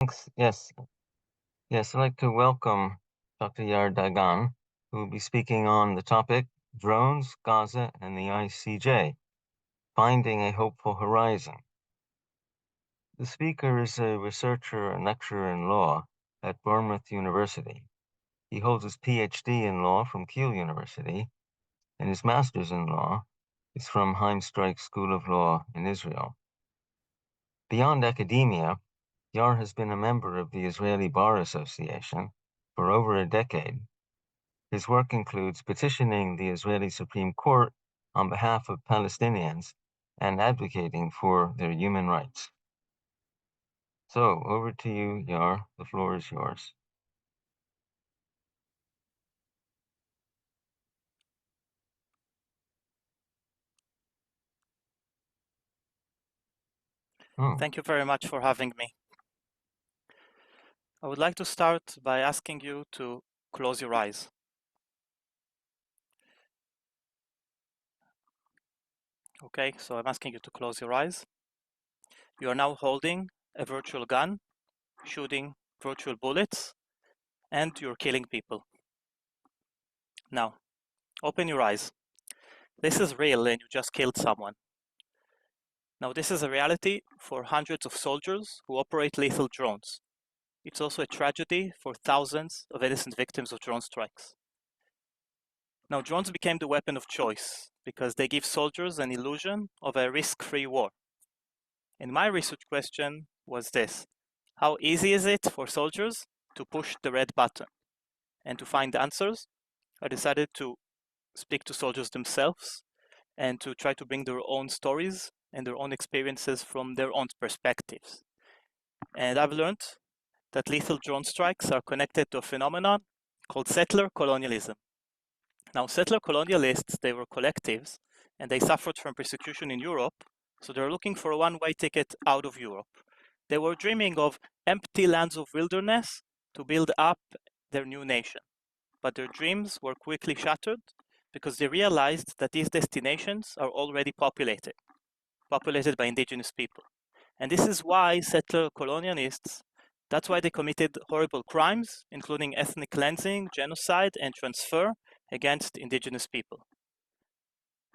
Thanks. Yes, I'd like to welcome Dr. Yaar Dagan, who will be speaking on the topic Drones, Gaza, and the ICJ, Finding a Hopeful Horizon. The speaker is a researcher and lecturer in law at Bournemouth University. He holds his PhD in law from Kiel University, and his master's in law is from Heimstrike School of Law in Israel. Beyond academia, Yaar has been a member of the Israeli Bar Association for over a decade. His work includes petitioning the Israeli Supreme Court on behalf of Palestinians and advocating for their human rights. So, over to you, Yaar. The floor is yours. Thank you very much for having me. I would like to start by asking you to close your eyes. Okay, so I'm asking you to close your eyes. You are now holding a virtual gun, shooting virtual bullets, and you're killing people. Now, open your eyes. This is real and you just killed someone. Now, this is a reality for hundreds of soldiers who operate lethal drones. It's also a tragedy for thousands of innocent victims of drone strikes. Now, drones became the weapon of choice because they give soldiers an illusion of a risk-free war. And my research question was this: how easy is it for soldiers to push the red button? And to find answers, I decided to speak to soldiers themselves and to try to bring their own stories and their own experiences from their own perspectives. And I've learned that lethal drone strikes are connected to a phenomenon called settler colonialism. Now, settler colonialists, they were collectives and they suffered from persecution in Europe, so they're looking for a one-way ticket out of Europe. They were dreaming of empty lands of wilderness to build up their new nation. But their dreams were quickly shattered because they realized that these destinations are already populated by indigenous people. And this is why settler colonialists, that's why they committed horrible crimes, including ethnic cleansing, genocide, and transfer against indigenous people.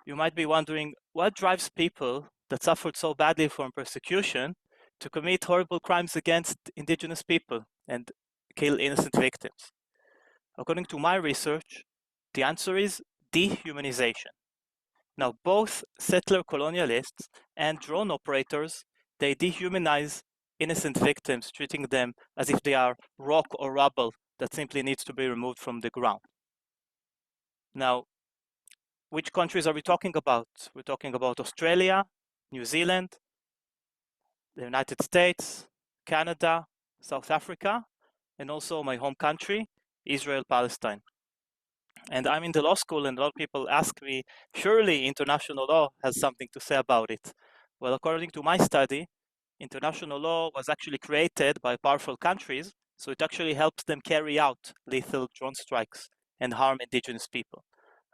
You might be wondering, what drives people that suffered so badly from persecution to commit horrible crimes against indigenous people and kill innocent victims? According to my research, the answer is dehumanization. Now, both settler colonialists and drone operators, they dehumanize innocent victims, treating them as if they are rock or rubble that simply needs to be removed from the ground. Now, which countries are we talking about? We're talking about Australia, New Zealand, the United States, Canada, South Africa, and also my home country, Israel, Palestine. And I'm in the law school and a lot of people ask me, surely international law has something to say about it. Well, according to my study, international law was actually created by powerful countries, so it actually helps them carry out lethal drone strikes and harm indigenous people.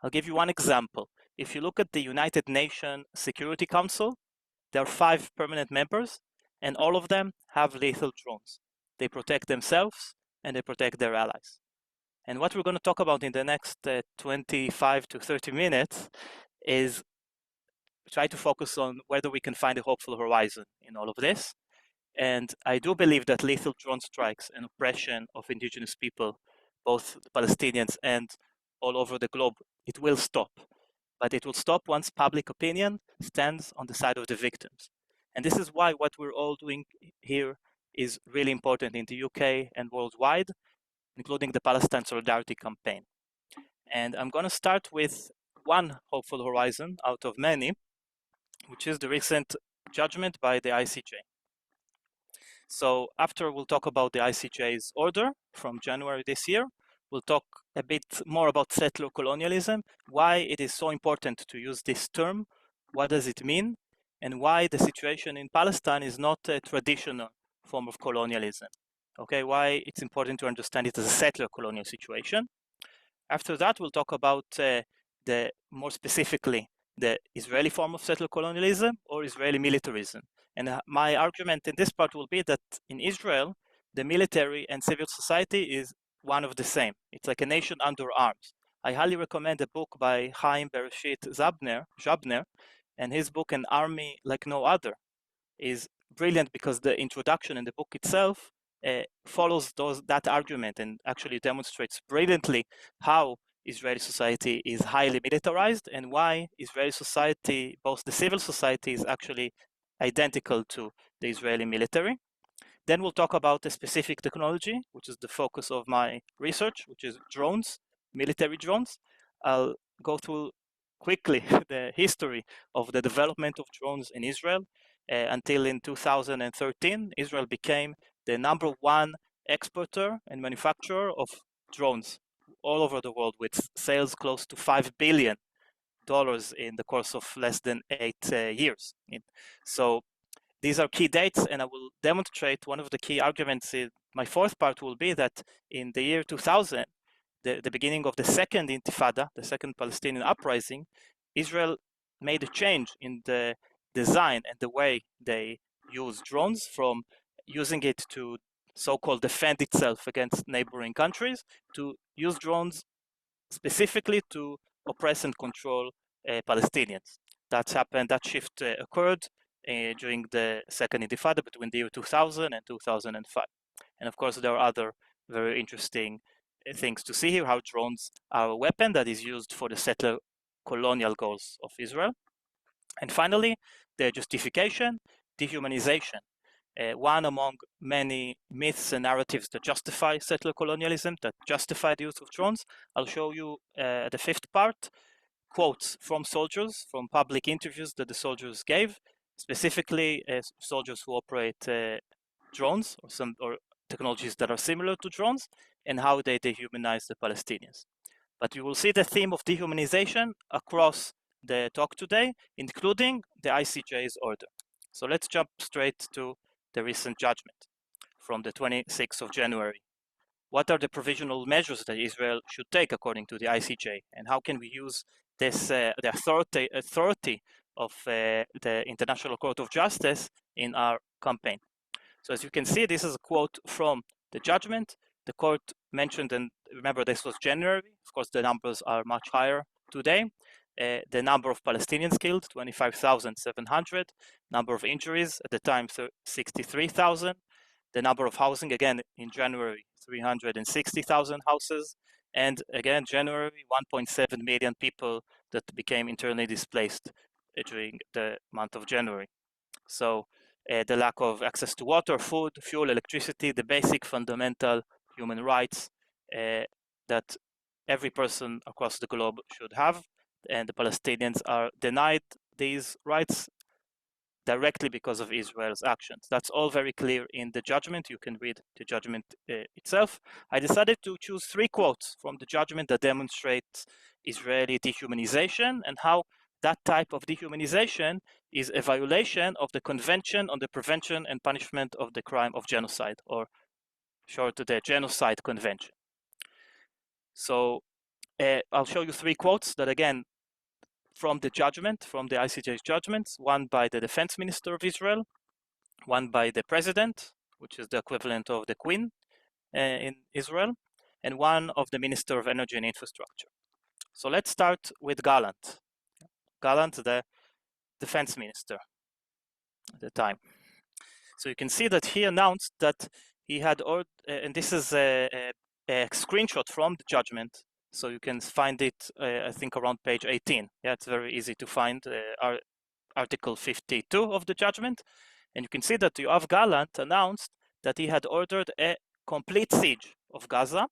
I'll give you one example. If you look at the United Nations Security Council, there are 5 permanent members, and all of them have lethal drones. They protect themselves and they protect their allies. And what we're going to talk about in the next 25 to 30 minutes is try to focus on whether we can find a hopeful horizon in all of this. And I do believe that lethal drone strikes and oppression of indigenous people, both the Palestinians and all over the globe, it will stop. But it will stop once public opinion stands on the side of the victims. And this is why what we're all doing here is really important in the UK and worldwide, including the Palestine Solidarity Campaign. And I'm going to start with one hopeful horizon out of many, which is the recent judgment by the ICJ. So after we'll talk about the ICJ's order from January this year, we'll talk a bit more about settler colonialism, why it is so important to use this term, what does it mean, and why the situation in Palestine is not a traditional form of colonialism. Okay, why it's important to understand it as a settler colonial situation. After that, we'll talk about the more specifically the Israeli form of settler colonialism or Israeli militarism. And my argument in this part will be that in Israel, the military and civil society is one of the same. It's like a nation under arms. I highly recommend a book by Chaim Bereshit Jabner, and his book An Army Like No Other is brilliant because the introduction in the book itself follows that argument and actually demonstrates brilliantly how Israeli society is highly militarized and why Israeli society, both the civil society, is actually identical to the Israeli military. Then we'll talk about a specific technology, which is the focus of my research, which is drones, military drones. I'll go through quickly the history of the development of drones in Israel. Until in 2013, Israel became the #1 exporter and manufacturer of drones all over the world, with sales close to $5 billion in the course of less than 8 years. So these are key dates, and I will demonstrate one of the key arguments. My fourth part will be that in the year 2000, the beginning of the second Intifada, the second Palestinian uprising, Israel made a change in the design and the way they use drones, from using it to so-called defend itself against neighboring countries to use drones specifically to oppress and control Palestinians. That's happened, that shift occurred during the second Intifada between the year 2000 and 2005. And of course, there are other very interesting things to see here, how drones are a weapon that is used for the settler colonial goals of Israel. And finally, the justification, dehumanization. One among many myths and narratives that justify settler colonialism, that justify the use of drones. I'll show you the fifth part, quotes from soldiers, from public interviews that the soldiers gave, specifically soldiers who operate drones or technologies that are similar to drones, and how they dehumanize the Palestinians. But you will see the theme of dehumanization across the talk today, including the ICJ's order. So let's jump straight to the recent judgment from the 26th of January. What are the provisional measures that Israel should take according to the ICJ, and how can we use this the authority of the International Court of Justice in our campaign? So as you can see, this is a quote from the judgment. The court mentioned, and remember this was January, of course the numbers are much higher today, the number of Palestinians killed, 25,700, number of injuries at the time, 63,000, the number of housing, again in January, 360,000 houses, and again January, 1.7 million people that became internally displaced during the month of January. So the lack of access to water, food, fuel, electricity, the basic fundamental human rights that every person across the globe should have, and the Palestinians are denied these rights directly because of Israel's actions. That's all very clear in the judgment. You can read the judgment itself. I decided to choose 3 quotes from the judgment that demonstrate Israeli dehumanization and how that type of dehumanization is a violation of the Convention on the Prevention and Punishment of the Crime of Genocide, or short, the Genocide Convention. So I'll show you 3 quotes that, again, from the judgment, from the ICJ's judgments, one by the Defense Minister of Israel, one by the President, which is the equivalent of the Queen in Israel, and one of the Minister of Energy and Infrastructure. So let's start with Gallant. Gallant, the Defense Minister at the time. So you can see that he announced that he had, and this is a screenshot from the judgment, so you can find it, I think, around page 18. Yeah, it's very easy to find Article 52 of the judgment. And you can see that Yoav Gallant announced that he had ordered a complete siege of Gaza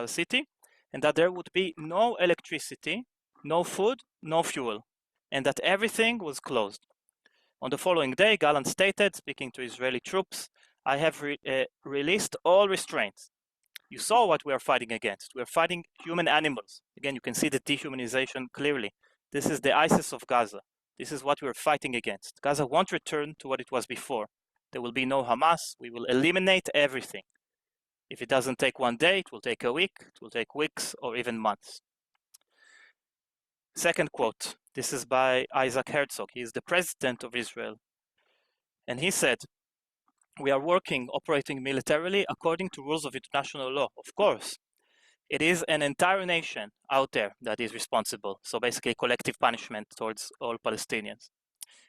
City, and that there would be no electricity, no food, no fuel, and that everything was closed. On the following day, Gallant stated, speaking to Israeli troops, "I have released all restraints. You saw what we are fighting against. We are fighting human animals." Again, you can see the dehumanization clearly. This is the ISIS of Gaza. This is what we are fighting against. Gaza won't return to what it was before. There will be no Hamas. We will eliminate everything. If it doesn't take one day, it will take a week, it will take weeks, or even months. Second quote, this is by Isaac Herzog. He is the president of Israel. And he said, we are operating militarily according to rules of international law. Of course, it is an entire nation out there that is responsible. So basically collective punishment towards all Palestinians.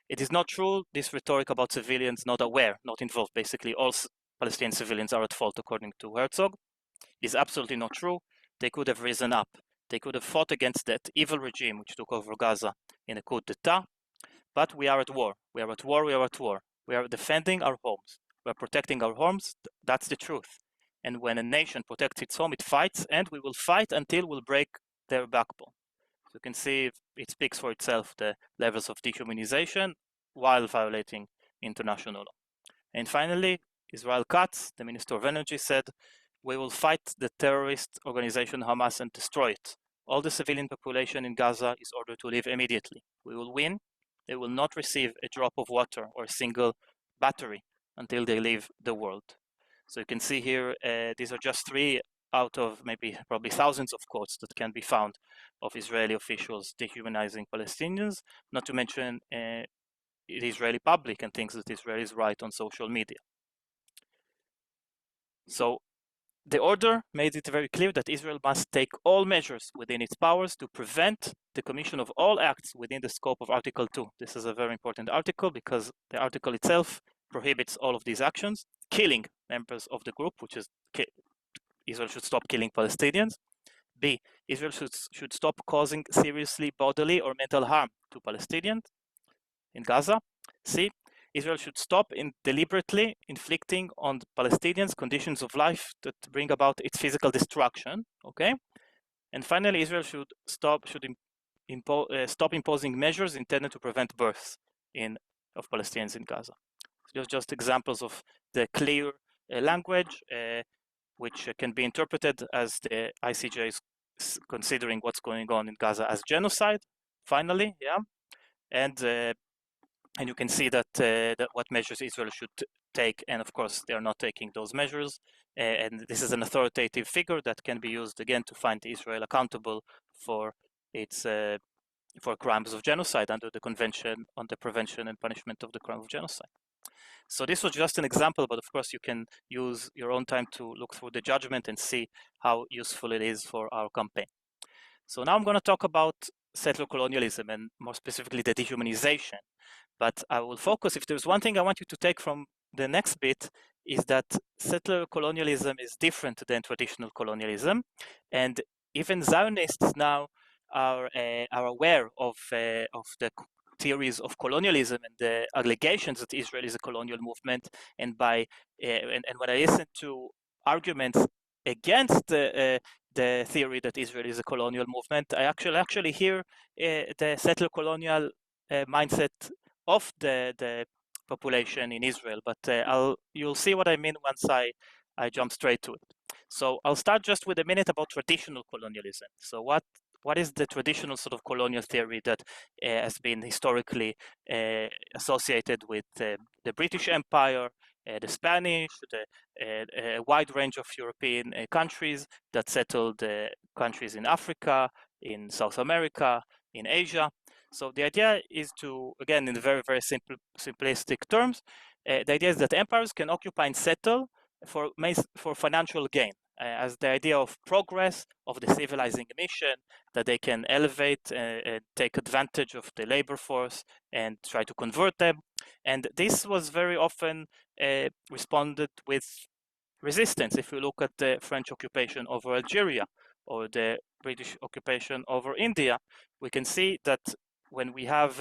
It is not true, this rhetoric about civilians not aware, not involved. Basically all Palestinian civilians are at fault according to Herzog. It is absolutely not true. They could have risen up. They could have fought against that evil regime which took over Gaza in a coup d'etat. But we are at war. We are at war. We are at war. We are defending our homes. We are protecting our homes. That's the truth. And when a nation protects its home, it fights, and we will fight until we'll break their backbone. So you can see it speaks for itself, the levels of dehumanization while violating international law. And finally, Israel Katz, the Minister of Energy, said, we will fight the terrorist organization Hamas and destroy it. All the civilian population in Gaza is ordered to leave immediately. We will win. They will not receive a drop of water or a single battery until they leave the world. So you can see here, these are just 3 out of probably thousands of quotes that can be found of Israeli officials dehumanizing Palestinians, not to mention the Israeli public and things that Israelis write on social media. So the order made it very clear that Israel must take all measures within its powers to prevent the commission of all acts within the scope of Article 2. This is a very important article because the article itself prohibits all of these actions, killing members of the group, which is Israel should stop killing Palestinians. B, Israel should stop causing seriously bodily or mental harm to Palestinians in Gaza. C, Israel should stop deliberately inflicting on the Palestinians conditions of life that bring about its physical destruction. Okay, and finally, Israel should stop imposing measures intended to prevent births of Palestinians in Gaza. So just examples of the clear language, which can be interpreted as the ICJ is considering what's going on in Gaza as genocide. Finally, yeah, and you can see that what measures Israel should take, and of course they are not taking those measures. And this is an authoritative figure that can be used again to find Israel accountable for its for crimes of genocide under the Convention on the Prevention and Punishment of the Crime of Genocide. So this was just an example, but of course you can use your own time to look through the judgment and see how useful it is for our campaign. So now I'm going to talk about settler colonialism and more specifically the dehumanization. But I will focus, if there's one thing I want you to take from the next bit, is that settler colonialism is different than traditional colonialism. And even Zionists now are aware of the theories of colonialism and the allegations that Israel is a colonial movement. And and when I listen to arguments against the theory that Israel is a colonial movement, I actually hear the settler colonial mindset of the population in Israel. But you'll see what I mean once I jump straight to it. So I'll start just with a minute about traditional colonialism. So what is the traditional sort of colonial theory that has been historically associated with the British Empire, the Spanish, a wide range of European countries that settled countries in Africa, in South America, in Asia. So the idea is to, again, in very, very simplistic terms, the idea is that empires can occupy and settle for financial gain, as the idea of progress, of the civilizing mission, that they can elevate and take advantage of the labor force and try to convert them. And this was very often responded with resistance. If you look at the French occupation over Algeria or the British occupation over India, we can see that when we have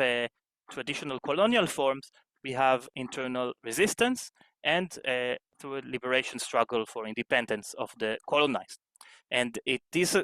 traditional colonial forms, we have internal resistance and through a liberation struggle for independence of the colonized. And these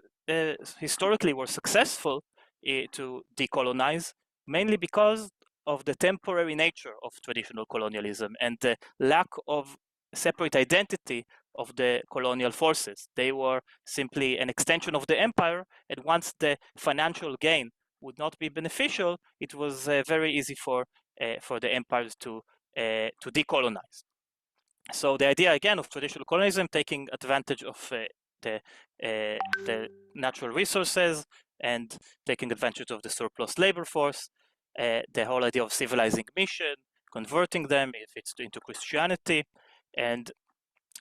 historically were successful to decolonize, mainly because of the temporary nature of traditional colonialism and the lack of separate identity of the colonial forces. They were simply an extension of the empire, and once the financial gain would not be beneficial, it was very easy for the empires to decolonize. So the idea again of traditional colonialism, taking advantage of the natural resources and taking advantage of the surplus labor force, the whole idea of civilizing mission, converting them if it's into Christianity, And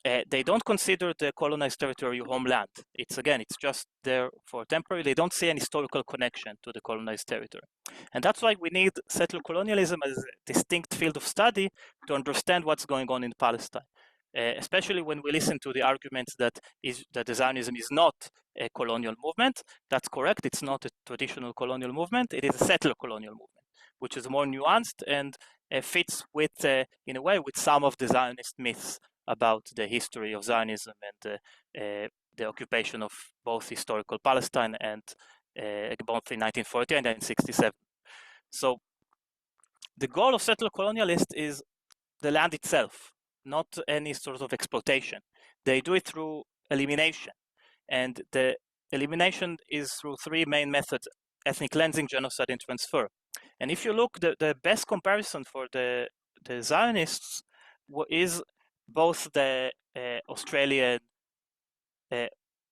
they don't consider the colonized territory homeland. It's just there for temporary. They don't see an historical connection to the colonized territory. And that's why we need settler colonialism as a distinct field of study to understand what's going on in Palestine. Especially when we listen to the arguments that Zionism is not a colonial movement. That's correct. It's not a traditional colonial movement. It is a settler colonial movement, which is more nuanced and fits with, in a way, with some of the Zionist myths about the history of Zionism and the occupation of both historical Palestine and both in 1940 and 1967. So the goal of settler colonialists is the land itself, not any sort of exploitation. They do it through elimination. And the elimination is through three main methods: ethnic cleansing, genocide, and transfer. And if you look, the best comparison for the Zionists is both the Australian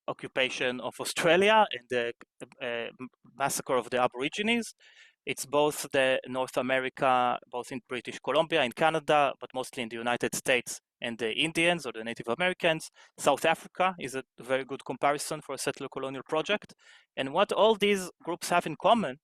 occupation of Australia and the massacre of the Aborigines. It's both the North America, both in British Columbia, in Canada, but mostly in the United States, and the Indians or the Native Americans. South Africa is a very good comparison for a settler colonial project. And what all these groups have in common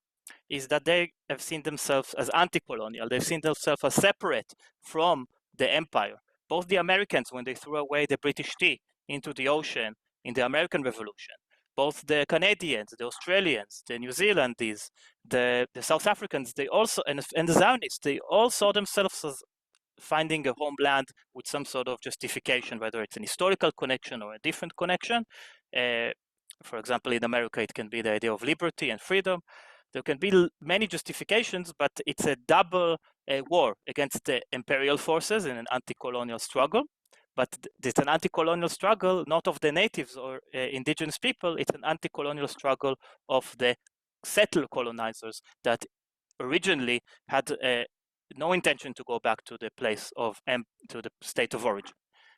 is that they have seen themselves as anti-colonial. They've seen themselves as separate from the empire. Both the Americans, when they threw away the British tea into the ocean in the American Revolution, both the Canadians, the Australians, the New Zealandese, the South Africans, they also, and the Zionists, they all saw themselves as finding a homeland with some sort of justification, whether it's an historical connection or a different connection. For example, in America, it can be the idea of liberty and freedom. There can be many justifications, but it's a double war against the imperial forces in an anti-colonial struggle. But it's an anti-colonial struggle, not of the natives or indigenous people. It's an anti-colonial struggle of the settler colonizers that originally had no intention to go back to the place of to the state of origin.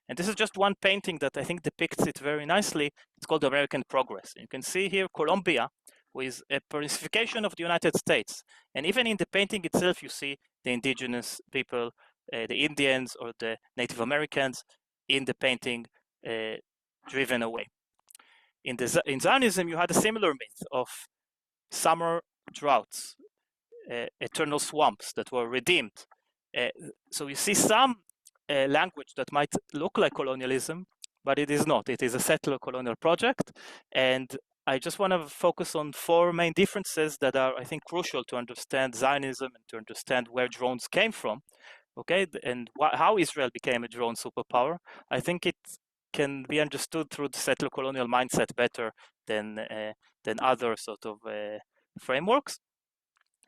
And this is just one painting that I think depicts it very nicely. It's called American Progress. You can see here Colombia, who is a personification of the United States. And even in the painting itself, you see the indigenous people, the Indians or the Native Americans in the painting driven away. In Zionism, you had a similar myth of summer droughts, eternal swamps that were redeemed. So you see some language that might look like colonialism, but it is not. It is a settler colonial project. And I just want to focus on four main differences that are, I think, crucial to understand Zionism and to understand where drones came from. Okay, and how Israel became a drone superpower. I think it can be understood through the settler colonial mindset better than other sort of frameworks.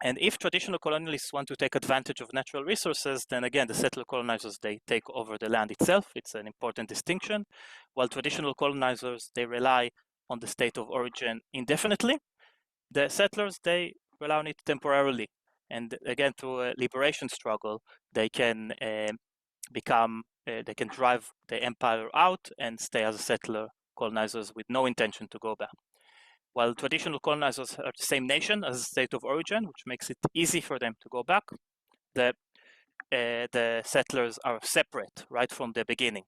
And if traditional colonialists want to take advantage of natural resources, then again, the settler colonizers, they take over the land itself. It's an important distinction. While traditional colonizers, they rely on the state of origin indefinitely. The settlers, they rely on it temporarily. And again, through a liberation struggle, they can they can drive the empire out and stay as a settler colonizers with no intention to go back. While traditional colonizers are the same nation as a state of origin, which makes it easy for them to go back, the settlers are separate right from the beginning.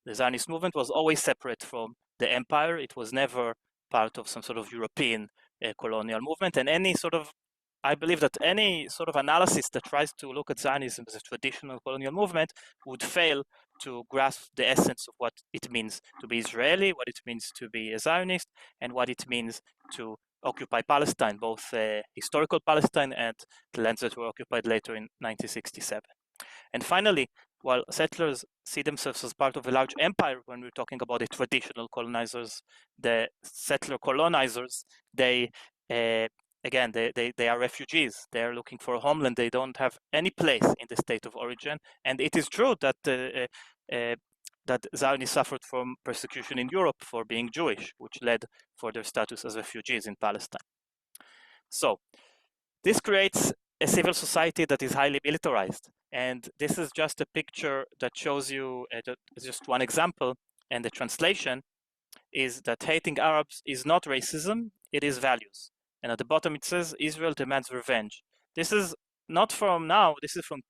The Zionist movement was always separate from the empire. It was never part of some sort of European colonial movement. And I believe that any sort of analysis that tries to look at Zionism as a traditional colonial movement would fail to grasp the essence of what it means to be Israeli, what it means to be a Zionist, and what it means to occupy Palestine, both historical Palestine and the lands that were occupied later in 1967. And finally, while settlers see themselves as part of a large empire, when we're talking about the traditional colonizers, the settler colonizers, they again, they are refugees. They are looking for a homeland. They don't have any place in the state of origin. And it is true that that Zionists suffered from persecution in Europe for being Jewish, which led for their status as refugees in Palestine. So this creates a civil society that is highly militarized. And this is just a picture that shows you just one example. And the translation is that hating Arabs is not racism, it is values. And at the bottom it says, Israel demands revenge. This is not from now, this is from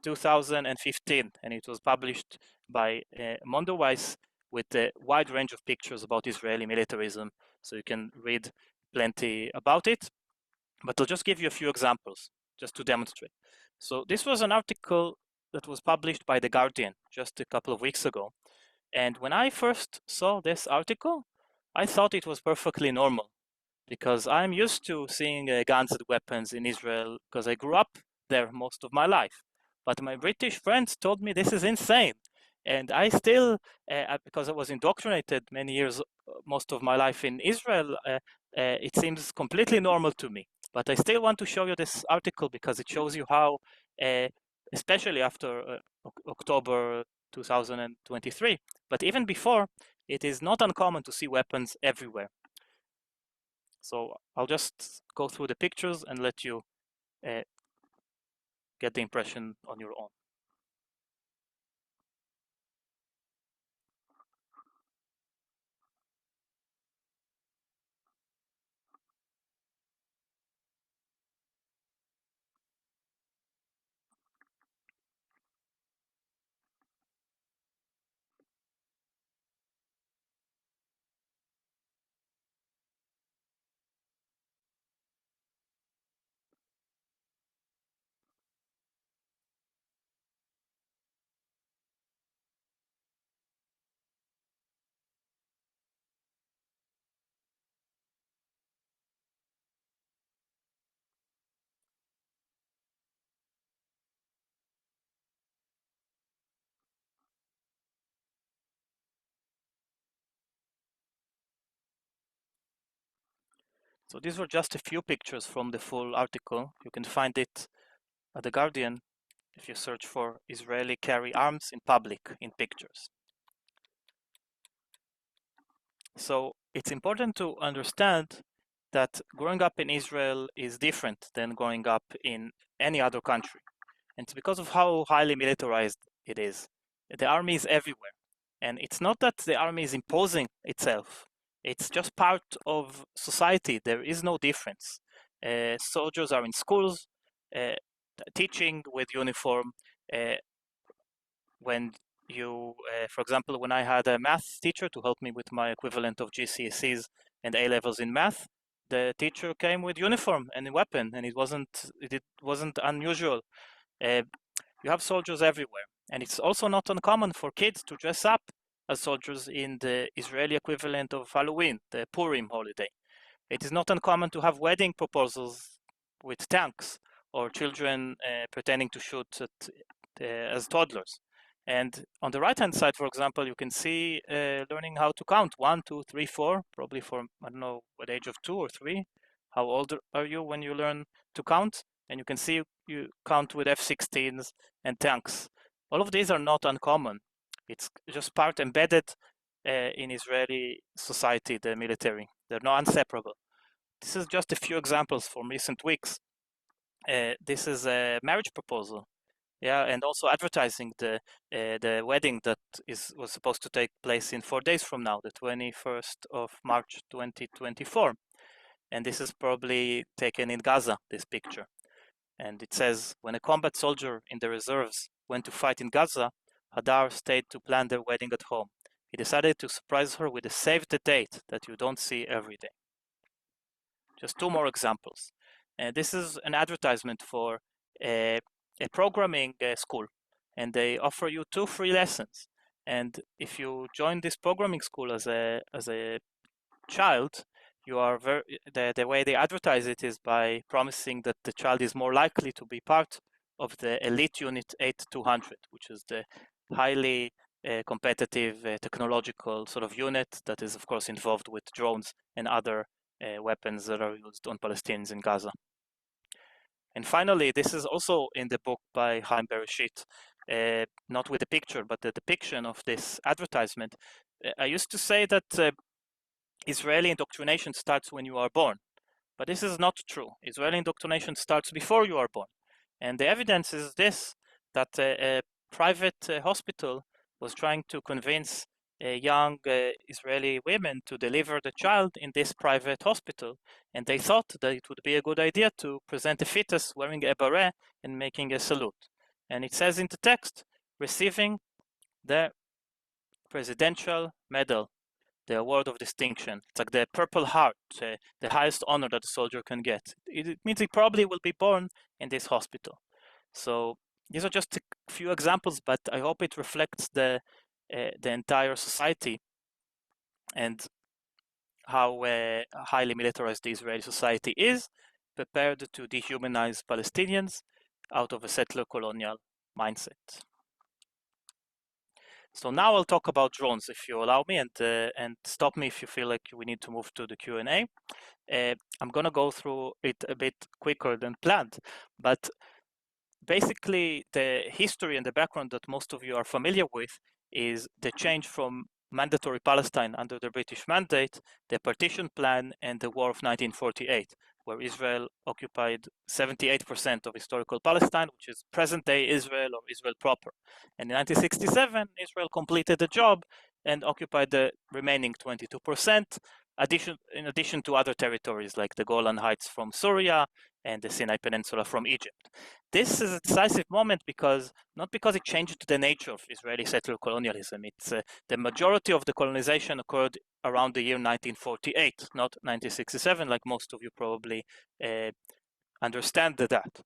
2015, and it was published by Mondoweiss with a wide range of pictures about Israeli militarism, so you can read plenty about it. But I'll just give you a few examples just to demonstrate. So this was an article that was published by The Guardian just a couple of weeks ago. And when I first saw this article, I thought it was perfectly normal because I'm used to seeing guns and weapons in Israel because I grew up there most of my life. But my British friends told me this is insane. And I still, because I was indoctrinated many years, most of my life in Israel, it seems completely normal to me. But I still want to show you this article because it shows you how, especially after October 2023, but even before, it is not uncommon to see weapons everywhere. So I'll just go through the pictures and let you get the impression on your own. So these were just a few pictures from the full article. You can find it at The Guardian if you search for Israeli carry arms in public in pictures. So it's important to understand that growing up in Israel is different than growing up in any other country. And it's because of how highly militarized it is. The army is everywhere. And it's not that the army is imposing itself. It's just part of society. There is no difference. Soldiers are in schools, teaching with uniform. When you, for example, when I had a math teacher to help me with my equivalent of GCSEs and A levels in math, the teacher came with uniform and a weapon, and it wasn't unusual. You have soldiers everywhere, and it's also not uncommon for kids to dress up as soldiers in the Israeli equivalent of Halloween, the Purim holiday. It is not uncommon to have wedding proposals with tanks or children pretending to shoot as toddlers. And on the right-hand side, for example, you can see learning how to count 1, 2, 3, 4, probably from, I don't know, what age of 2 or 3. How old are you when you learn to count? And you can see you count with F-16s and tanks. All of these are not uncommon. It's just part embedded in Israeli society, the military. They're not inseparable. This is just a few examples from recent weeks. This is a marriage proposal, yeah, and also advertising the wedding that was supposed to take place in 4 days from now, the 21st of March 2024. And this is probably taken in Gaza, this picture. And it says, when a combat soldier in the reserves went to fight in Gaza, Hadar stayed to plan their wedding at home. He decided to surprise her with a save the date that you don't see every day. Just two more examples. This is an advertisement for a programming school, and they offer you 2 free lessons. And if you join this programming school as a child, you are the way they advertise it is by promising that the child is more likely to be part of the elite unit 8200, which is the highly competitive technological sort of unit that is of course involved with drones and other weapons that are used on Palestinians in Gaza. And finally, this is also in the book by Chaim Bereshit, not with a picture, but the depiction of this advertisement. I used to say that Israeli indoctrination starts when you are born, but this is not true. Israeli indoctrination starts before you are born. And the evidence is this, that a private hospital was trying to convince young Israeli women to deliver the child in this private hospital. And they thought that it would be a good idea to present a fetus wearing a beret and making a salute. And it says in the text, receiving the presidential medal, the award of distinction. It's like the Purple Heart, the highest honor that a soldier can get. It means he probably will be born in this hospital. So these are just a few examples, but I hope it reflects the entire society and how highly militarized the Israeli society is, prepared to dehumanize Palestinians out of a settler colonial mindset. So now I'll talk about drones, if you allow me, and stop me if you feel like we need to move to the Q&A. I'm going to go through it a bit quicker than planned, but basically the history and the background that most of you are familiar with is the change from mandatory Palestine under the British mandate, the partition plan, and the War of 1948, where Israel occupied 78% of historical Palestine, which is present-day Israel or Israel proper. And in 1967, Israel completed the job and occupied the remaining 22%, in addition to other territories like the Golan Heights from Syria and the Sinai Peninsula from Egypt. This is a decisive moment not because it changed the nature of Israeli settler colonialism. It's the majority of the colonization occurred around the year 1948, not 1967, like most of you probably understand that.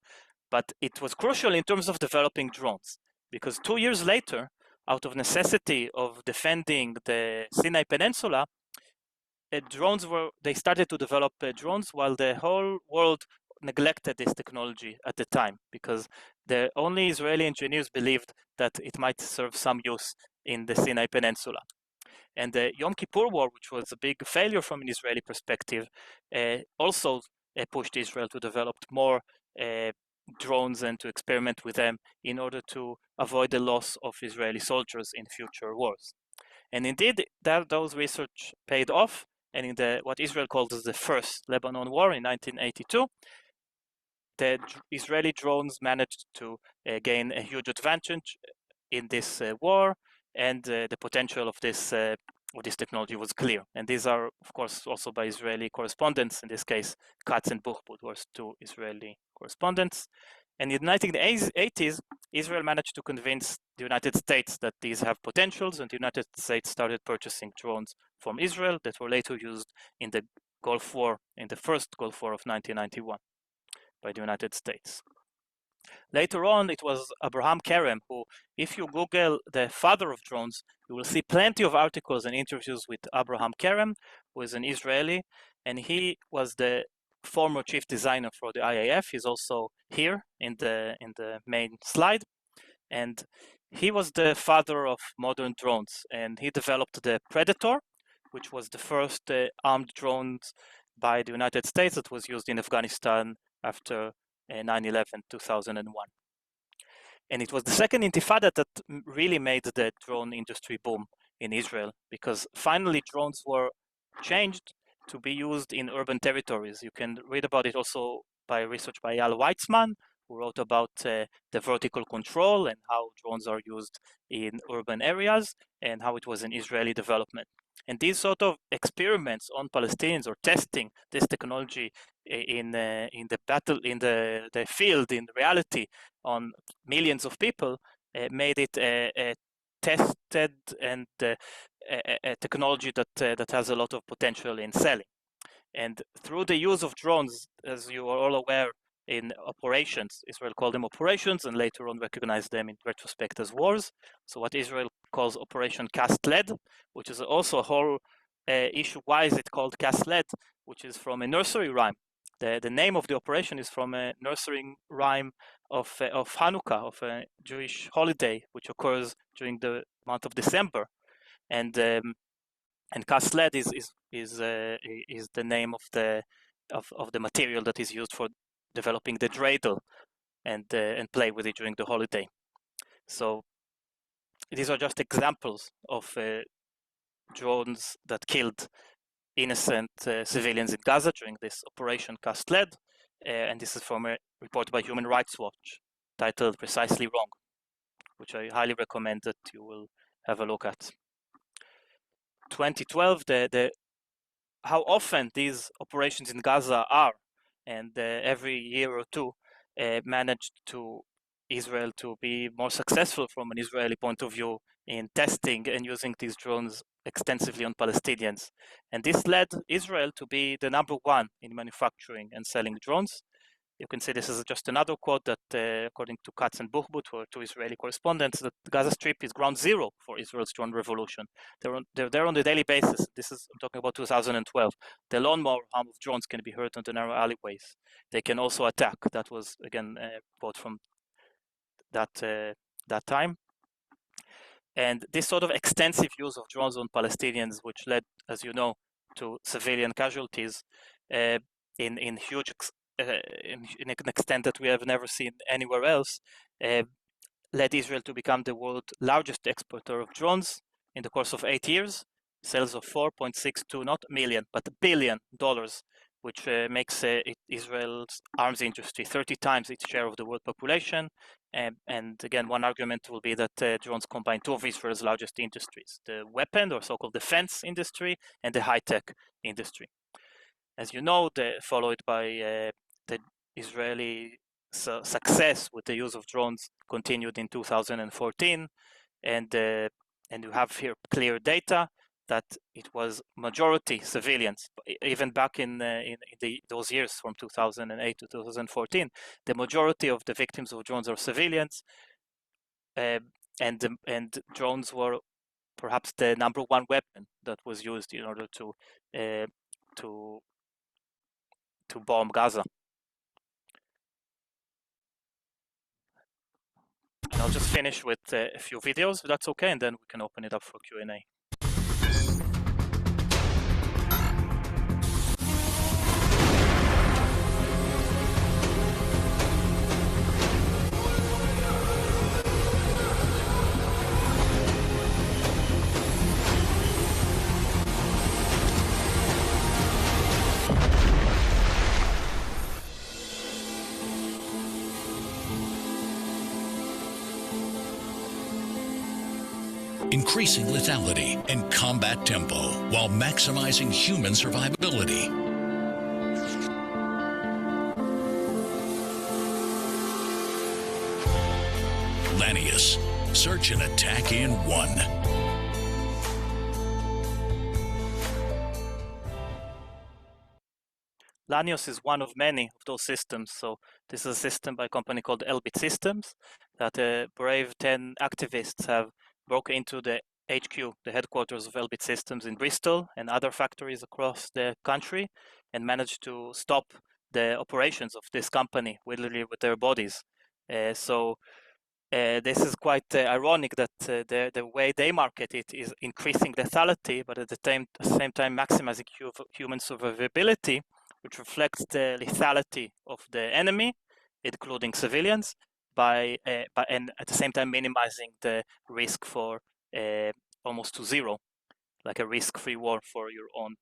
But it was crucial in terms of developing drones, because 2 years later, out of necessity of defending the Sinai Peninsula, they started to develop drones, while the whole world neglected this technology at the time, because the only Israeli engineers believed that it might serve some use in the Sinai Peninsula. And the Yom Kippur War, which was a big failure from an Israeli perspective, also pushed Israel to develop more drones and to experiment with them in order to avoid the loss of Israeli soldiers in future wars. And indeed, those research paid off. And in what Israel calls the First Lebanon War in 1982, the Israeli drones managed to gain a huge advantage in this war, and the potential of this technology was clear. And these are, of course, also by Israeli correspondents, in this case, Katz and Buchbut were two Israeli correspondents. And in the 1980s, Israel managed to convince the United States that these have potentials, and the United States started purchasing drones from Israel that were later used in the Gulf War, in the first Gulf War of 1991 by the United States. Later on, it was Abraham Kerem who, if you Google the father of drones, you will see plenty of articles and interviews with Abraham Kerem, who is an Israeli, and he was the former chief designer for the IAF. He's also here in the main slide, and he was the father of modern drones, and he developed the Predator, which was the first armed drones by the United States that was used in Afghanistan after 9/11, 2001. And it was the second intifada that really made the drone industry boom in Israel, because finally drones were changed to be used in urban territories. You can read about it also by research by Eyal Weitzman, who wrote about the vertical control and how drones are used in urban areas and how it was an Israeli development. And these sort of experiments on Palestinians, or testing this technology in the battle, in the field, in reality, on millions of people, made it a tested and a technology that has a lot of potential in selling. And through the use of drones, as you are all aware, in operations, Israel called them operations and later on recognized them in retrospect as wars. So what Israel calls Operation Cast Lead, which is also a whole issue. Why is it called Cast Lead? Which is from a nursery rhyme. The name of the operation is from a nursery rhyme of Hanukkah, of a Jewish holiday, which occurs during the month of December. And cast lead is the name of the material that is used for developing the dreidel and play with it during the holiday. So these are just examples of drones that killed innocent civilians in Gaza during this Operation Cast Lead, and this is from a report by Human Rights Watch titled "Precisely Wrong," which I highly recommend that you will have a look at. 2012, how often these operations in Gaza are, and every year or two managed to Israel to be more successful from an Israeli point of view in testing and using these drones extensively on Palestinians. And this led Israel to be the #1 in manufacturing and selling drones. You can see this is just another quote that, according to Katz and Buchbut, or two Israeli correspondents, that the Gaza Strip is ground zero for Israel's drone revolution. They're there on a daily basis. I'm talking about 2012. The lawnmower hum of drones can be heard on the narrow alleyways. They can also attack. That was, again, a quote from that time. And this sort of extensive use of drones on Palestinians, which led, as you know, to civilian casualties in huge in an extent that we have never seen anywhere else, led Israel to become the world's largest exporter of drones in the course of 8 years. Sales of $4.62, not million, but $1 billion, which makes Israel's arms industry 30 times its share of the world population. And again, one argument will be that drones combine two of Israel's largest industries, the weapon or so-called defense industry and the high-tech industry. As you know, followed by the Israeli success with the use of drones continued in 2014, and you have here clear data that it was majority civilians. Even back in those years from 2008 to 2014, the majority of the victims of drones are civilians, and drones were perhaps the #1 weapon that was used in order to bomb Gaza. And I'll just finish with a few videos, if that's okay, and then we can open it up for Q&A. Increasing lethality and combat tempo while maximizing human survivability. Lanius, search and attack in one. Lanius is one of many of those systems. So this is a system by a company called Elbit Systems that brave 10 activists have broke into the HQ, the headquarters of Elbit Systems in Bristol and other factories across the country, and managed to stop the operations of this company literally with their bodies. So this is quite ironic that the way they market it is increasing lethality, but at the same time maximizing human survivability, which reflects the lethality of the enemy, including civilians, and at the same time minimizing the risk for almost to zero, like a risk-free war for your own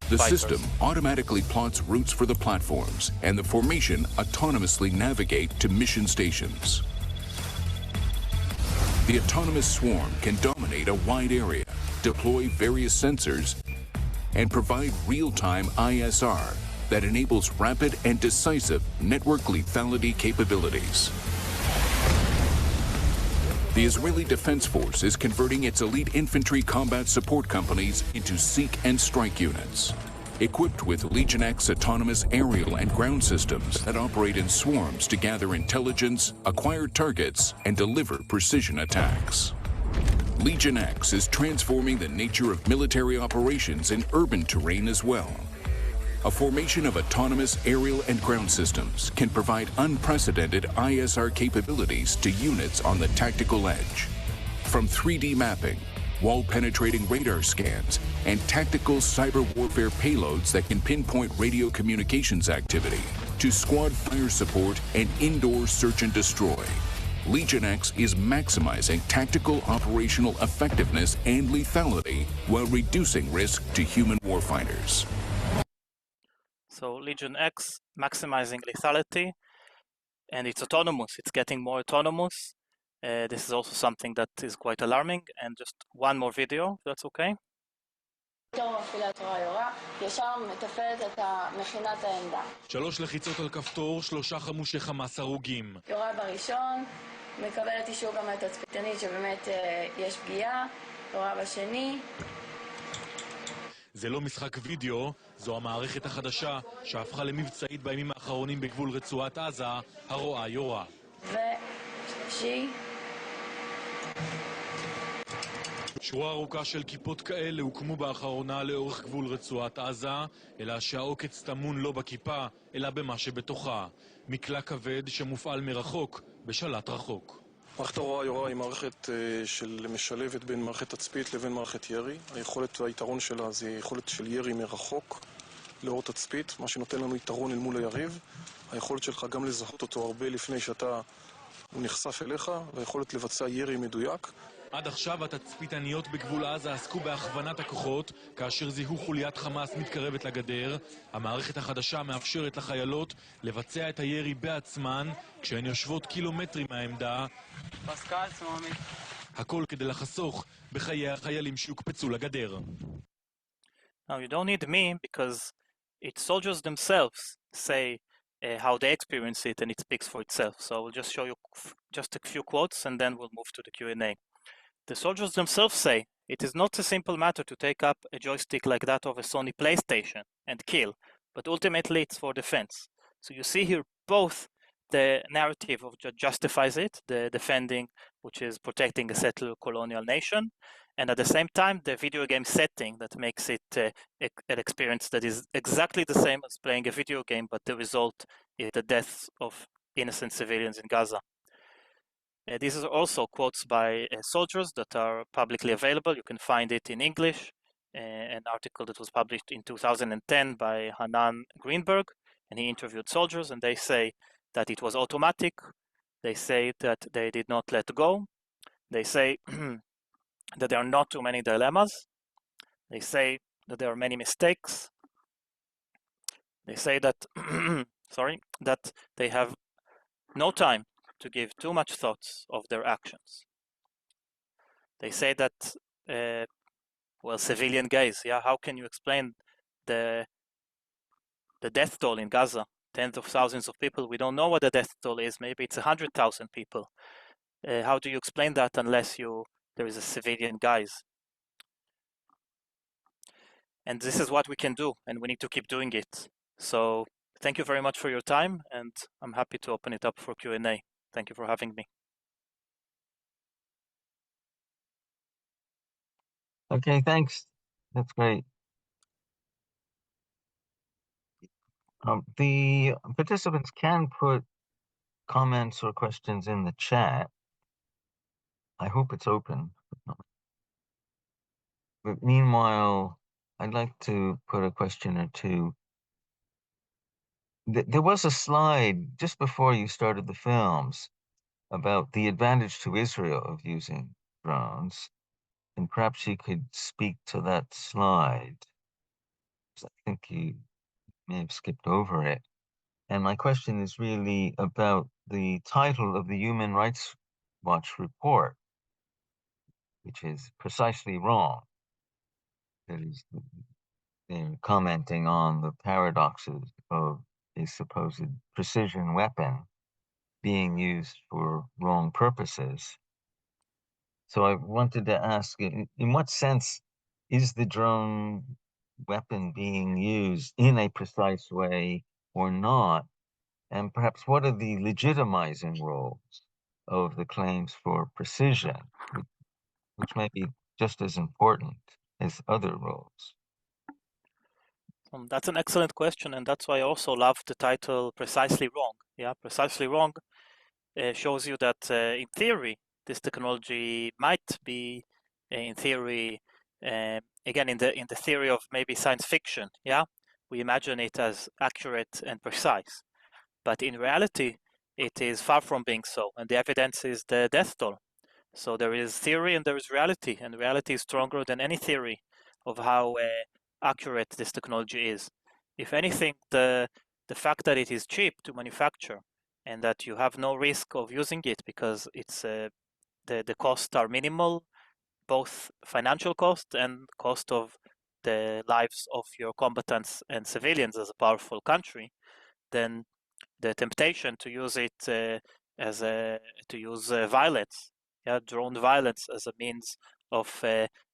The fighters. system automatically plots routes for the platforms, and the formation autonomously navigate to mission stations. The autonomous swarm can dominate a wide area, deploy various sensors, and provide real-time ISR that enables rapid and decisive network lethality capabilities. The Israeli Defense Force is converting its elite infantry combat support companies into seek and strike units, equipped with Legion X autonomous aerial and ground systems that operate in swarms to gather intelligence, acquire targets, and deliver precision attacks. Legion X is transforming the nature of military operations in urban terrain as well. A formation of autonomous aerial and ground systems can provide unprecedented ISR capabilities to units on the tactical edge. From 3D mapping, wall-penetrating radar scans, and tactical cyber warfare payloads that can pinpoint radio communications activity, to squad fire support and indoor search and destroy, Legion X is maximizing tactical operational effectiveness and lethality while reducing risk to human warfighters. So Legion X maximizing lethality, and it's autonomous. It's getting more autonomous. This is also something that is quite alarming. And just one more video, if that's okay. ישר מתפעלת את מכינת העמדה. 3 לחיצות על כפתור, 3 חמושי חמאס הרוגים. יורה בראשון, מקבלת אישור גם מהתצפיתנית שבאמת יש פגיעה, קורה בשני. זה לא משחק וידאו, זו המערכת החדשה שהפכה למבצעית בימים האחרונים בגבול רצועת עזה, הרואה יורה. ושלישי. שורה ארוכה של כיפות כאלה הוקמו באחרונה לאורך גבול רצועת עזה, אלא שהעוקץ טמון לא בכיפה, אלא במה שבתוכה. מקלע כבד שמופעל מרחוק, בשלט רחוק. מערכת ההוראה יורה היא מערכת של משלבת בין מערכת תצפית לבין מערכת ירי. היכולת והיתרון שלה זה יכולת של ירי מרחוק לאור תצפית, מה שנותן לנו יתרון אל מול היריב. היכולת שלך גם לזהות אותו הרבה לפני הוא נחשף אליך, והיכולת לבצע ירי מדויק. עד עכשיו התצפיתניות בגבול עזה עסקו בהכוונת הכוחות, כאשר זיהו חוליית חמאס מתקרבת לגדר. המערכת החדשה מאפשרת לחיילות לבצע את הירי בעצמן, כשהן יושבות קילומטרים מהעמדה. הכל כדי לחסוך בחיי החיילים שיוקפצו לגדר. Now you don't need me because its soldiers themselves say how they experience it and it speaks for itself. So I will just show you just a few quotes and then we'll move to the Q&A. The soldiers themselves say it is not a simple matter to take up a joystick like that of a Sony PlayStation and kill, but ultimately it's for defense. So you see here both the narrative of justifies it, the defending, which is protecting a settled colonial nation, and at the same time the video game setting that makes it an experience that is exactly the same as playing a video game, but the result is the deaths of innocent civilians in Gaza. These are also quotes by soldiers that are publicly available. You can find it in English, an article that was published in 2010 by Hanan Greenberg, and he interviewed soldiers, and they say that it was automatic. They say that they did not let go. They say that there are not too many dilemmas. They say that there are many mistakes. They say that, that they have no time to give too much thoughts of their actions. They say that, civilian gaze, how can you explain the death toll in Gaza? Tens of thousands of people, we don't know what the death toll is, maybe it's 100,000 people. How do you explain that unless there is a civilian gaze? And this is what we can do, and we need to keep doing it. So thank you very much for your time, and I'm happy to open it up for Q&A. Thank you for having me. Okay, thanks. That's great. The participants can put comments or questions in the chat. I hope it's open. But meanwhile, I'd like to put a question or two. There was a slide just before you started the films about the advantage to Israel of using drones, and perhaps you could speak to that slide. I think you may have skipped over it. And my question is really about the title of the Human Rights Watch report, which is precisely wrong. That is, they're commenting on the paradoxes of a supposed precision weapon being used for wrong purposes. So I wanted to ask, in what sense is the drone weapon being used in a precise way or not? And perhaps what are the legitimizing roles of the claims for precision, which may be just as important as other roles? That's an excellent question, and that's why I also love the title Precisely Wrong. Precisely Wrong shows you that in theory, this technology might be, in theory, again, in the theory of maybe science fiction, we imagine it as accurate and precise. But in reality, it is far from being so, and the evidence is the death toll. So there is theory and there is reality, and reality is stronger than any theory of how accurate this technology is. If anything, the fact that it is cheap to manufacture and that you have no risk of using it because it's the costs are minimal, both financial cost and cost of the lives of your combatants and civilians as a powerful country, then the temptation to use it to use violence, drone violence as a means of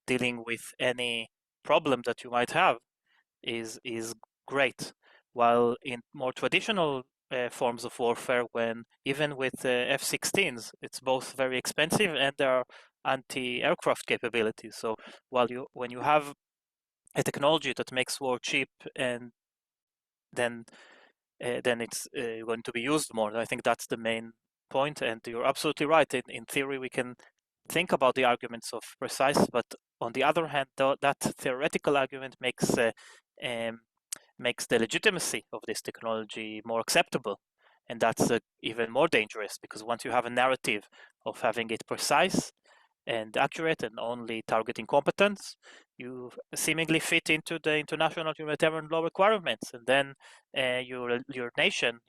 dealing with any problem that you might have is great. While in more traditional forms of warfare, when even with F-16s, it's both very expensive and there are anti-aircraft capabilities. So when you have a technology that makes war cheap, and then it's going to be used more. I think that's the main point, and you're absolutely right. In theory, we can think about the arguments of precise, but on the other hand, that theoretical argument makes the legitimacy of this technology more acceptable, and that's even more dangerous, because once you have a narrative of having it precise and accurate and only targeting competence, you seemingly fit into the international humanitarian law requirements, and then your nation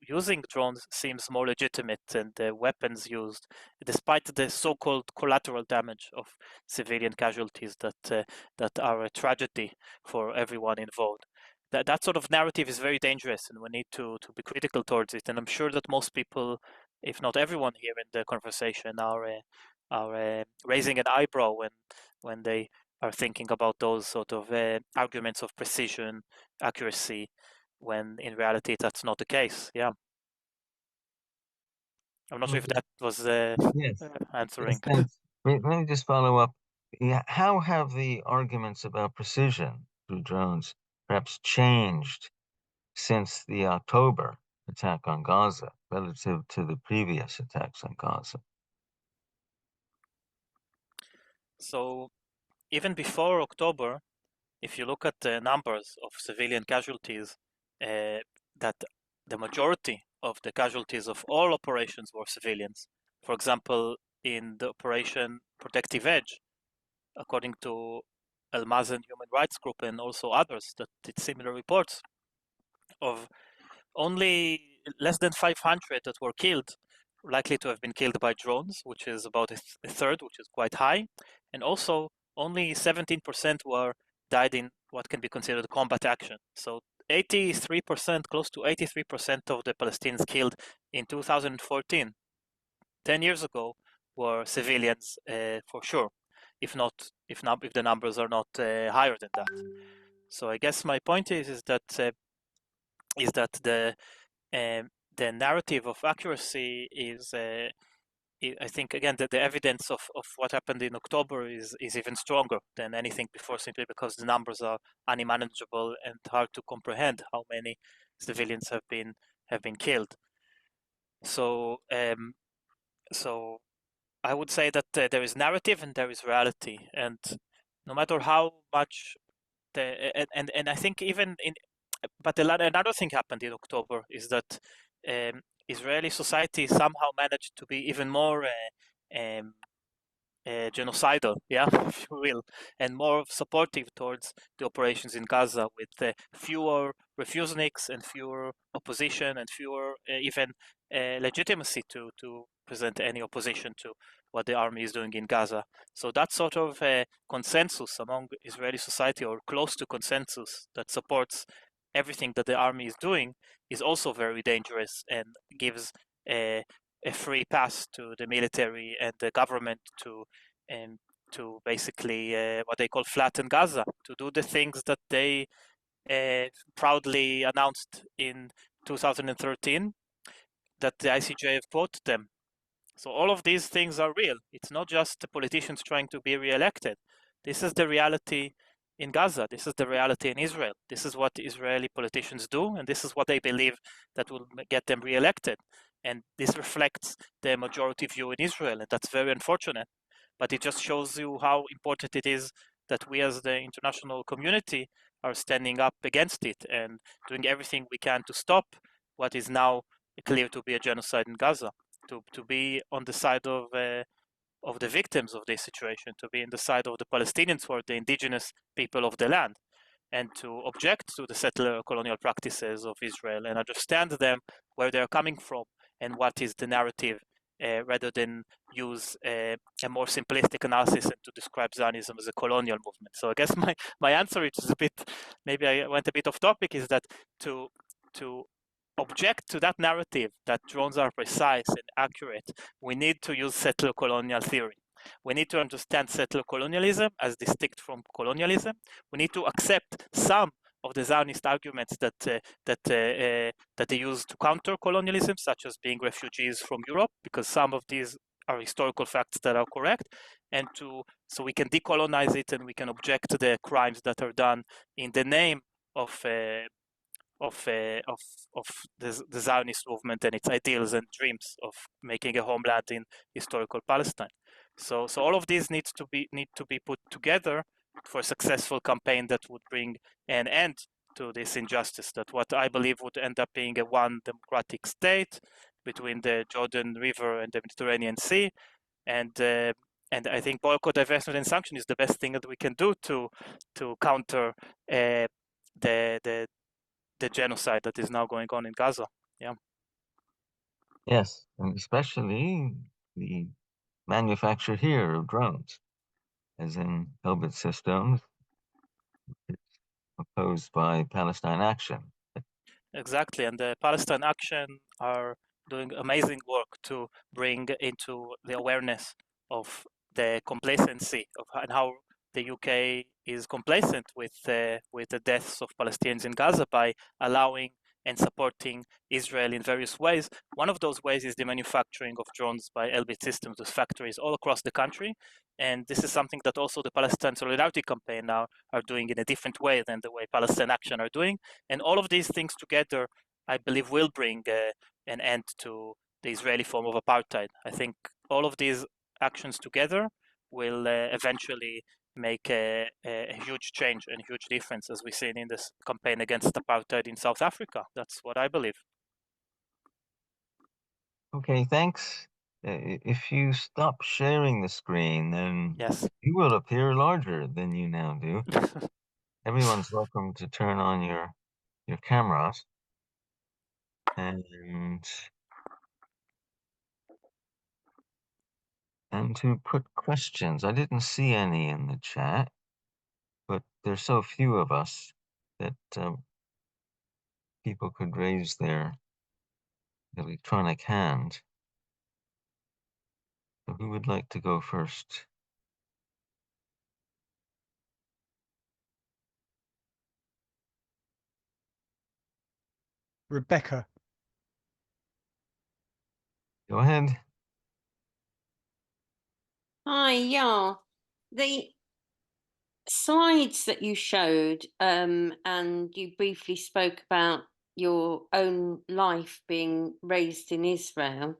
using drones seems more legitimate, and the weapons used, despite the so-called collateral damage of civilian casualties that are a tragedy for everyone involved. That sort of narrative is very dangerous, and we need to be critical towards it. And I'm sure that most people, if not everyone here in the conversation, are raising an eyebrow when they are thinking about those sort of arguments of precision, accuracy, when in reality that's not the case. Yeah, I'm not sure if that was Yes. answering. Yes, thanks. Let me just follow up. Yeah, how have the arguments about precision through drones perhaps changed since the October attack on Gaza relative to the previous attacks on Gaza? So even before October, if you look at the numbers of civilian casualties, that the majority of the casualties of all operations were civilians. For example, in the Operation Protective Edge, according to Al Mazen Human Rights Group and also others that did similar reports, of only less than 500 that were killed, likely to have been killed by drones, which is about a third, which is quite high. And also only 17% were died in what can be considered combat action. So 83%, close to 83% of the Palestinians killed in 2014, 10 years ago, were civilians for sure, if the numbers are not higher than that. So I guess my point is that the narrative of accuracy is, I think, again, the evidence of what happened in October is even stronger than anything before, simply because the numbers are unmanageable and hard to comprehend how many civilians have been killed. So so I would say that there is narrative and there is reality, and no matter how much and I think even in, but another thing happened in October is that Israeli society somehow managed to be even more um, genocidal, yeah, if you will, and more supportive towards the operations in Gaza, with fewer refuseniks and fewer opposition and fewer even legitimacy to present any opposition to what the army is doing in Gaza. So that sort of consensus among Israeli society, or close to consensus, that supports everything that the army is doing, is also very dangerous and gives a free pass to the military and the government to basically what they call flatten Gaza, to do the things that they proudly announced in 2013 that the ICJ have quoted them. So all of these things are real. It's not just the politicians trying to be re-elected. This is the reality in Gaza. This is the reality in Israel. This is what Israeli politicians do, and this is what they believe that will get them re-elected. And this reflects the majority view in Israel, and that's very unfortunate. But it just shows you how important it is that we as the international community are standing up against it and doing everything we can to stop what is now clear to be a genocide in Gaza, to be on the side of the victims of this situation, to be on the side of the Palestinians, who are the indigenous people of the land, and to object to the settler colonial practices of Israel and understand them, where they're coming from, and what is the narrative, rather than use a more simplistic analysis and to describe Zionism as a colonial movement. So I guess my answer, which is a bit, maybe I went a bit off topic, is that to object to that narrative that drones are precise and accurate, we need to use settler colonial theory. We need to understand settler colonialism as distinct from colonialism. We need to accept some of the Zionist arguments that they use to counter colonialism, such as being refugees from Europe, because some of these are historical facts that are correct, and so we can decolonize it and we can object to the crimes that are done in the name of the Zionist movement and its ideals and dreams of making a homeland in historical Palestine. So all of these need to be put together for a successful campaign that would bring an end to this injustice, that what I believe would end up being a one democratic state between the Jordan River and the Mediterranean Sea, and I think boycott, divestment, and sanction is the best thing that we can do to counter the genocide that is now going on in Gaza. Yeah. Yes, and especially the manufacture here of drones, as in Elbit Systems, opposed by Palestine Action. Exactly, and the Palestine Action are doing amazing work to bring into the awareness of the complacency of and how the UK is complacent with the deaths of Palestinians in Gaza by allowing and supporting Israel in various ways. One of those ways is the manufacturing of drones by Elbit Systems with factories all across the country. And this is something that also the Palestine Solidarity Campaign now are doing in a different way than the way Palestine Action are doing. And all of these things together, I believe, will bring an end to the Israeli form of apartheid. I think all of these actions together will eventually make a huge change and huge difference, as we've seen in this campaign against apartheid in South Africa. That's what I believe. Okay, thanks. If you stop sharing the screen, then Yes. you will appear larger than you now do. Everyone's welcome to turn on your cameras and to put questions. I didn't see any in the chat, but there's so few of us that people could raise their electronic hand. So who would like to go first? Rebecca. Go ahead. Hi, yeah. The slides that you showed, and you briefly spoke about your own life being raised in Israel.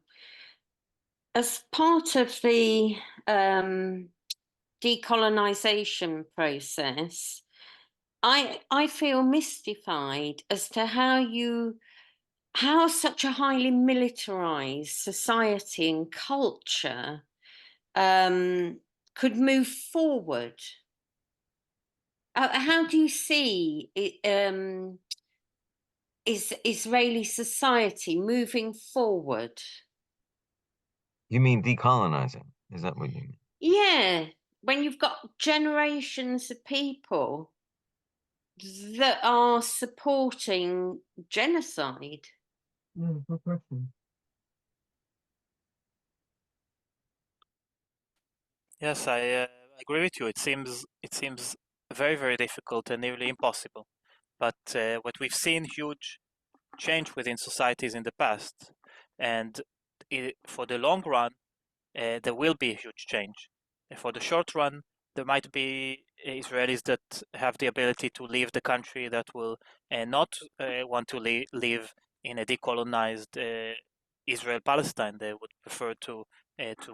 As part of the decolonization process, I feel mystified as to how such a highly militarized society and culture could move forward. How do you see it, Israeli society moving forward? You mean decolonizing? Is that what you mean? Yeah, when you've got generations of people that are supporting genocide. Good question. Yes, I agree with you. It seems very, very difficult and nearly impossible. But what we've seen huge change within societies in the past, and for the long run, there will be a huge change. For the short run, there might be Israelis that have the ability to leave the country that will not want to live in a decolonized Israel-Palestine. They would prefer to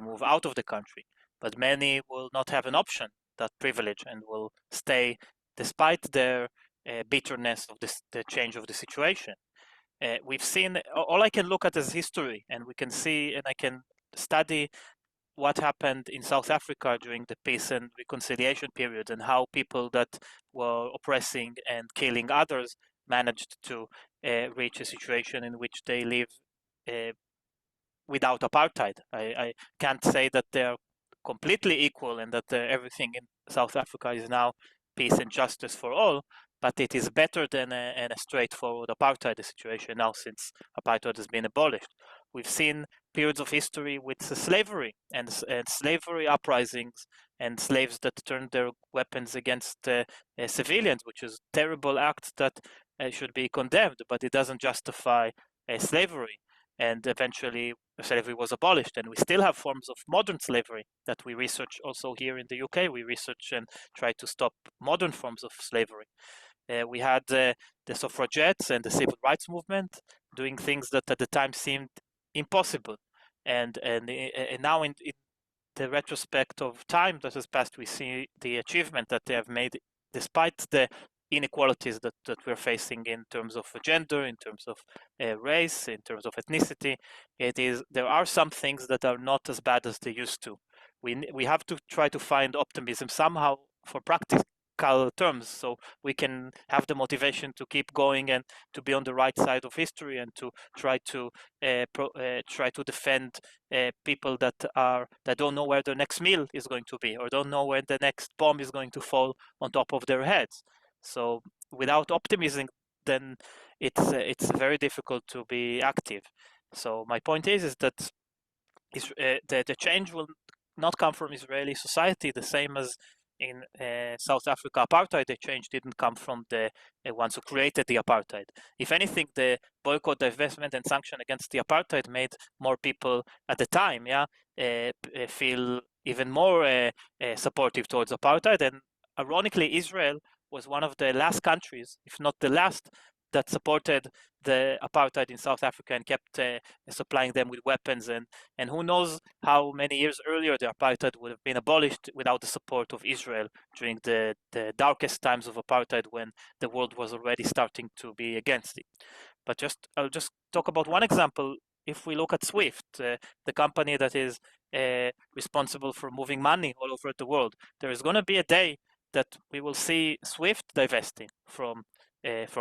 move out of the country. But many will not have an option, that privilege, and will stay despite their bitterness of the change of the situation. We've seen, all I can look at is history, and we can see, and I can study what happened in South Africa during the peace and reconciliation period, and how people that were oppressing and killing others managed to reach a situation in which they live without apartheid. I can't say that they're completely equal and that everything in South Africa is now peace and justice for all, but it is better than a straightforward apartheid situation now, since apartheid has been abolished. We've seen periods of history with slavery and slavery uprisings and slaves that turned their weapons against civilians, which is terrible act that should be condemned, but it doesn't justify slavery. And eventually slavery was abolished, and we still have forms of modern slavery that we research also here in the UK. We research and try to stop modern forms of slavery. We had the suffragettes and the civil rights movement doing things that at the time seemed impossible, and now in the retrospect of time that has passed, we see the achievement that they have made despite the inequalities that we're facing in terms of gender, in terms of race, in terms of ethnicity. There are some things that are not as bad as they used to. We have to try to find optimism somehow for practical terms, so we can have the motivation to keep going and to be on the right side of history, and to try to defend people that don't know where their next meal is going to be, or don't know when the next bomb is going to fall on top of their heads. So without optimism, then it's very difficult to be active. So my point is that the change will not come from Israeli society, the same as in South Africa apartheid. The change didn't come from the ones who created the apartheid. If anything, the boycott, divestment, and sanction against the apartheid made more people at the time, feel even more supportive towards apartheid. And ironically, Israel was one of the last countries, if not the last, that supported the apartheid in South Africa and kept supplying them with weapons. And who knows how many years earlier the apartheid would have been abolished without the support of Israel during the darkest times of apartheid, when the world was already starting to be against it. But I'll just talk about one example. If we look at SWIFT, the company that is responsible for moving money all over the world, there is going to be a day that we will see SWIFT divesting from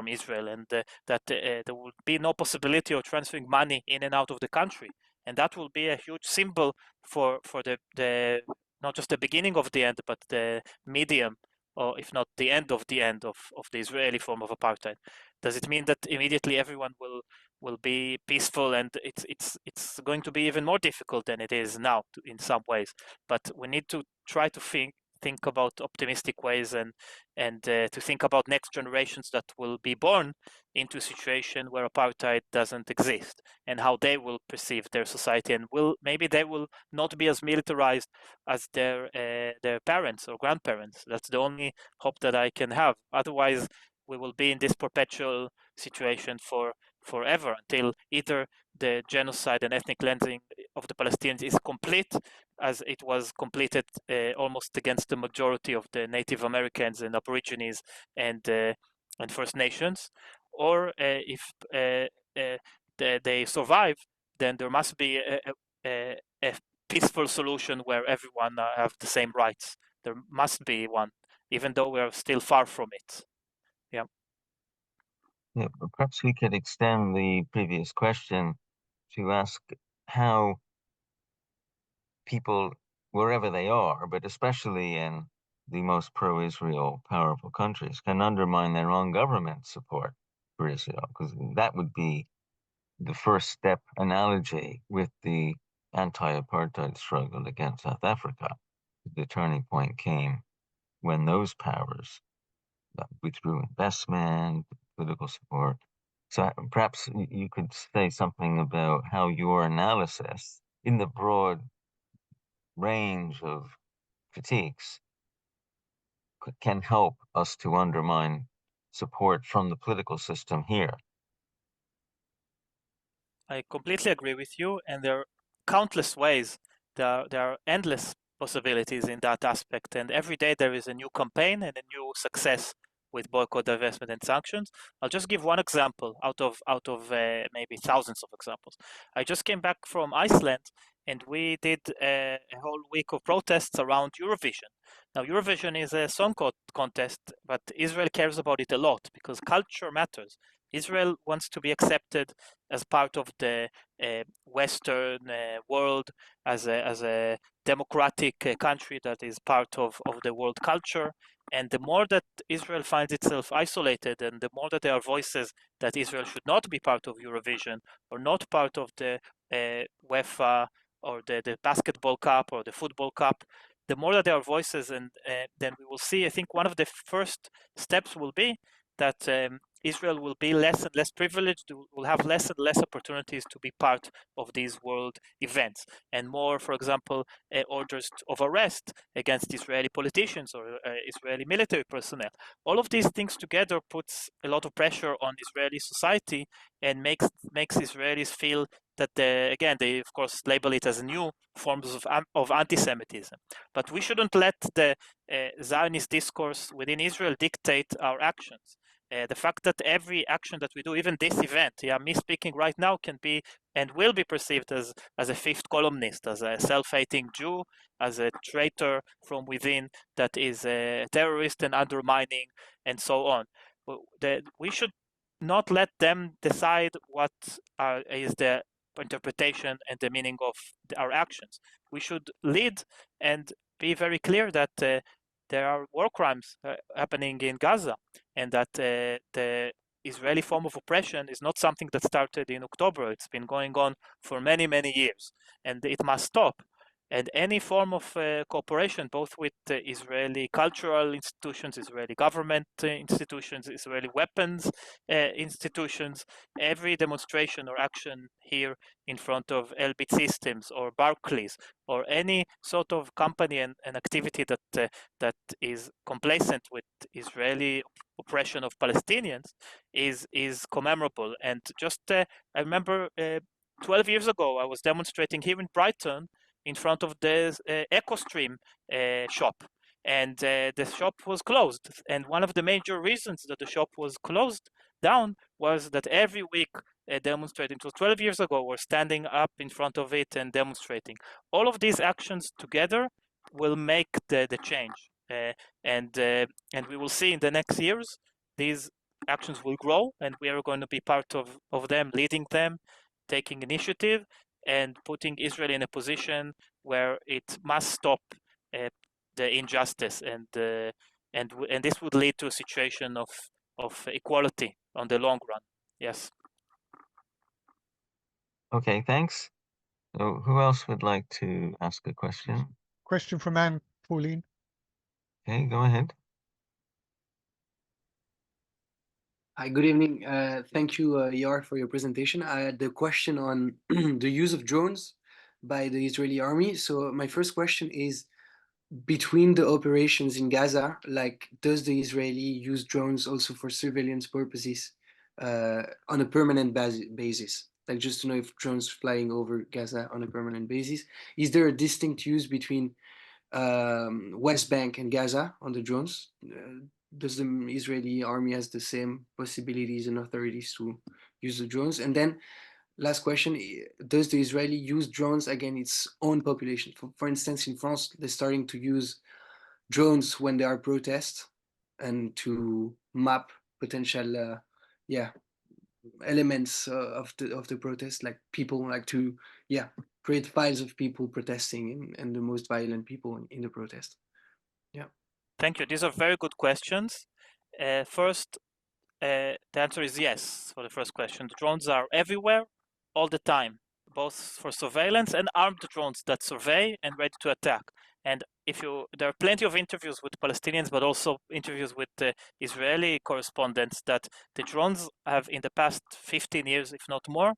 Israel, and that there will be no possibility of transferring money in and out of the country, and that will be a huge symbol for the not just the beginning of the end, but the medium, or if not the end of the Israeli form of apartheid. Does it mean that immediately everyone will be peaceful? And it's going to be even more difficult than it is now in some ways. But we need to try to think about optimistic ways, and to think about next generations that will be born into a situation where apartheid doesn't exist, and how they will perceive their society, and maybe they will not be as militarized as their parents or grandparents. That's the only hope that I can have. Otherwise, we will be in this perpetual situation forever, until either the genocide and ethnic cleansing of the Palestinians is complete, as it was completed almost against the majority of the Native Americans and Aborigines and First Nations, or if they survive, then there must be a peaceful solution where everyone have the same rights. There must be one, even though we are still far from it. Yeah, perhaps we could extend the previous question to ask how people, wherever they are, but especially in the most pro-Israel powerful countries, can undermine their own government support for Israel, because that would be the first step analogy with the anti-apartheid struggle against South Africa. The turning point came when those powers withdrew investment, political support. So perhaps you could say something about how your analysis, in the broad range of critiques, can help us to undermine support from the political system here. I completely agree with you, and there are countless ways. There are endless possibilities in that aspect, and every day there is a new campaign and a new success with boycott, divestment, and sanctions. I'll just give one example out of maybe thousands of examples. I just came back from Iceland, and we did a whole week of protests around Eurovision. Now, Eurovision is a song contest, but Israel cares about it a lot because culture matters. Israel wants to be accepted as part of the Western world, as a democratic country that is part of the world culture. And the more that Israel finds itself isolated, and the more that there are voices that Israel should not be part of Eurovision or not part of the UEFA or the basketball cup or the football cup, the more that there are voices, and then we will see, I think one of the first steps will be that Israel will be less and less privileged, will have less and less opportunities to be part of these world events, and more, for example, orders of arrest against Israeli politicians or Israeli military personnel. All of these things together puts a lot of pressure on Israeli society and makes Israelis feel that they of course label it as new forms of anti-Semitism. But we shouldn't let the Zionist discourse within Israel dictate our actions. The fact that every action that we do, even this event, me speaking right now, can be and will be perceived as a fifth columnist, as a self-hating Jew, as a traitor from within that is a terrorist and undermining, and so on. We should not let them decide what is the interpretation and the meaning of our actions. We should lead and be very clear that there are war crimes happening in Gaza, and that the Israeli form of oppression is not something that started in October. It's been going on for many, many years, and it must stop. And any form of cooperation, both with Israeli cultural institutions, Israeli government institutions, Israeli weapons institutions, every demonstration or action here in front of Elbit Systems or Barclays or any sort of company and activity that is complacent with Israeli oppression of Palestinians is commemorable. And just I remember 12 years ago, I was demonstrating here in Brighton in front of the EcoStream shop, and the shop was closed. And one of the major reasons that the shop was closed down was that every week demonstrating, it was 12 years ago, we're standing up in front of it and demonstrating. All of these actions together will make the change, and we will see in the next years these actions will grow, and we are going to be part of them, leading them, taking initiative, and putting Israel in a position where it must stop the injustice, and this would lead to a situation of equality on the long run. Yes. Okay, thanks. So who else would like to ask a question? Question from Anne Pauline. Okay, go ahead. Hi, good evening. Thank you, Yaar, for your presentation. I had a question on the use of drones by the Israeli army. So my first question is, between the operations in Gaza, like, does the Israeli use drones also for surveillance purposes on a permanent basis? Like, just to know if drones flying over Gaza on a permanent basis. Is there a distinct use between West Bank and Gaza on the drones? Does the Israeli army has the same possibilities and authorities to use the drones? And then last question, does the Israeli use drones against its own population? For instance, in France, they're starting to use drones when there are protests and to map potential elements of the protest, like people like to create files of people protesting and the most violent people in the protest. Thank you. These are very good questions. First, the answer is yes for the first question. The drones are everywhere, all the time, both for surveillance and armed drones that survey and ready to attack. And there are plenty of interviews with Palestinians, but also interviews with Israeli correspondents, that the drones have, in the past 15 years, if not more,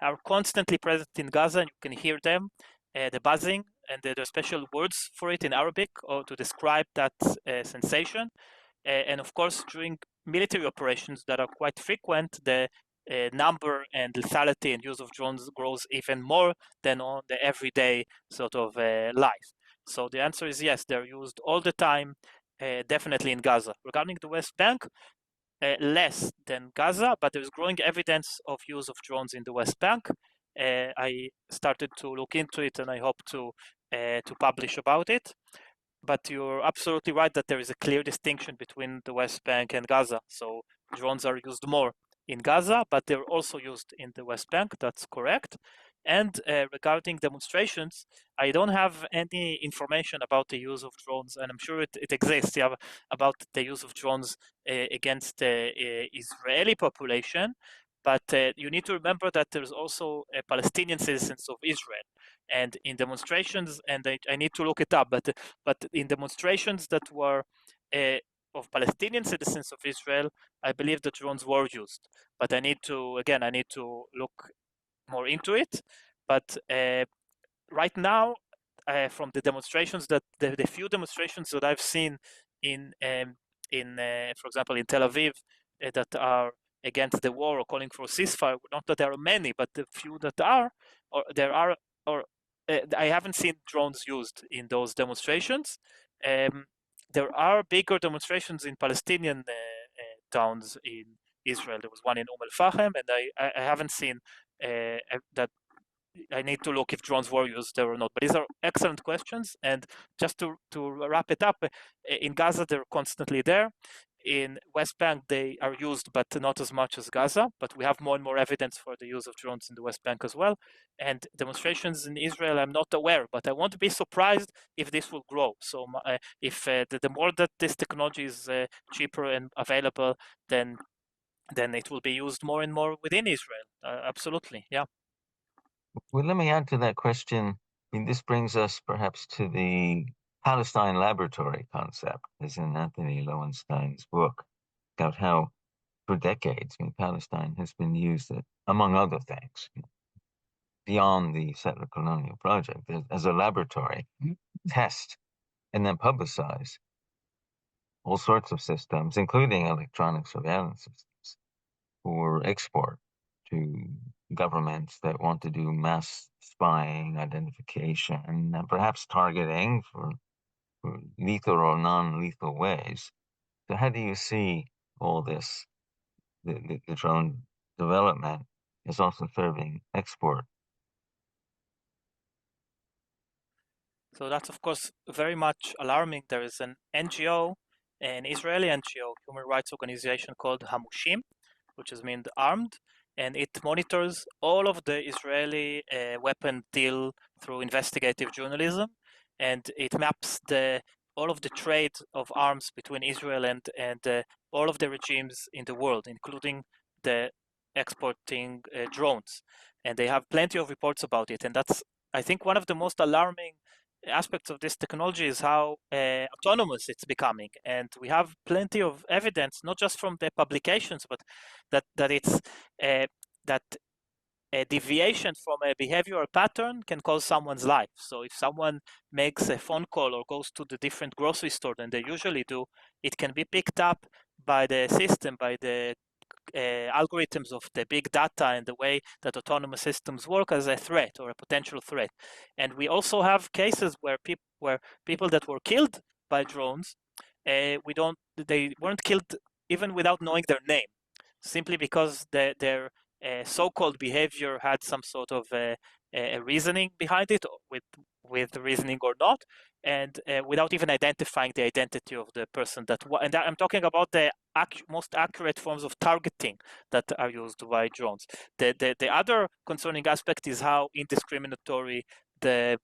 are constantly present in Gaza, and you can hear them, the buzzing, and there are special words for it in Arabic or to describe that sensation. And of course, during military operations that are quite frequent, the number and lethality and use of drones grows even more than on the everyday sort of life. So the answer is yes, they're used all the time, definitely in Gaza. Regarding the West Bank, less than Gaza, but there's growing evidence of use of drones in the West Bank. I started to look into it, and I hope to publish about it. But you're absolutely right that there is a clear distinction between the West Bank and Gaza. So drones are used more in Gaza, but they're also used in the West Bank. That's correct. And regarding demonstrations, I don't have any information about the use of drones, and I'm sure it exists, yeah, about the use of drones against the Israeli population. But you need to remember that there's also Palestinian citizens of Israel, and in demonstrations, and I need to look it up, but in demonstrations that were of Palestinian citizens of Israel, I believe the drones were used. But I need to look more into it. But right now, from the demonstrations that the few demonstrations that I've seen in for example, in Tel Aviv that are against the war or calling for a ceasefire, not that there are many, but the few that are, or there are, or I haven't seen drones used in those demonstrations. There are bigger demonstrations in Palestinian towns in Israel. There was one in Al-Fahem, and I haven't seen that. I need to look if drones were used there or not. But these are excellent questions. And just to wrap it up, in Gaza, they're constantly there. In West Bank, they are used, but not as much as Gaza. But we have more and more evidence for the use of drones in the West Bank as well. And demonstrations in Israel, I'm not aware, but I won't be surprised if this will grow. So if the more that this technology is cheaper and available, then it will be used more and more within Israel. Absolutely, yeah. Well, let me add to that question. I mean, this brings us perhaps to the Palestine laboratory concept, as in Anthony Lowenstein's book, about how for decades, I mean, Palestine has been used, among other things, beyond the settler colonial project, as a laboratory, test, and then publicize all sorts of systems, including electronic surveillance systems, for export to governments that want to do mass spying, identification, and perhaps targeting for lethal or non-lethal ways. So how do you see all this, the drone development is also serving export? So that's, of course, very much alarming. There is an NGO, an Israeli NGO, human rights organization called Hamushim, which is meant armed, and it monitors all of the Israeli weapon deal through investigative journalism, and it maps all of the trade of arms between Israel and all of the regimes in the world, including the exporting drones. And they have plenty of reports about it, and that's, I think, one of the most alarming aspects of this technology is how autonomous it's becoming, and we have plenty of evidence, not just from the publications, but that it's that a deviation from a behavioral pattern can cause someone's life. So if someone makes a phone call or goes to the different grocery store than they usually do, it can be picked up by the system, by the algorithms of the big data and the way that autonomous systems work as a threat or a potential threat. And we also have cases where people that were killed by drones, they weren't killed even without knowing their name, simply because their so-called behavior had some sort of a reasoning behind it, with reasoning or not, and without even identifying the identity of the person and I'm talking about the most accurate forms of targeting that are used by drones. The other concerning aspect is how indiscriminatory the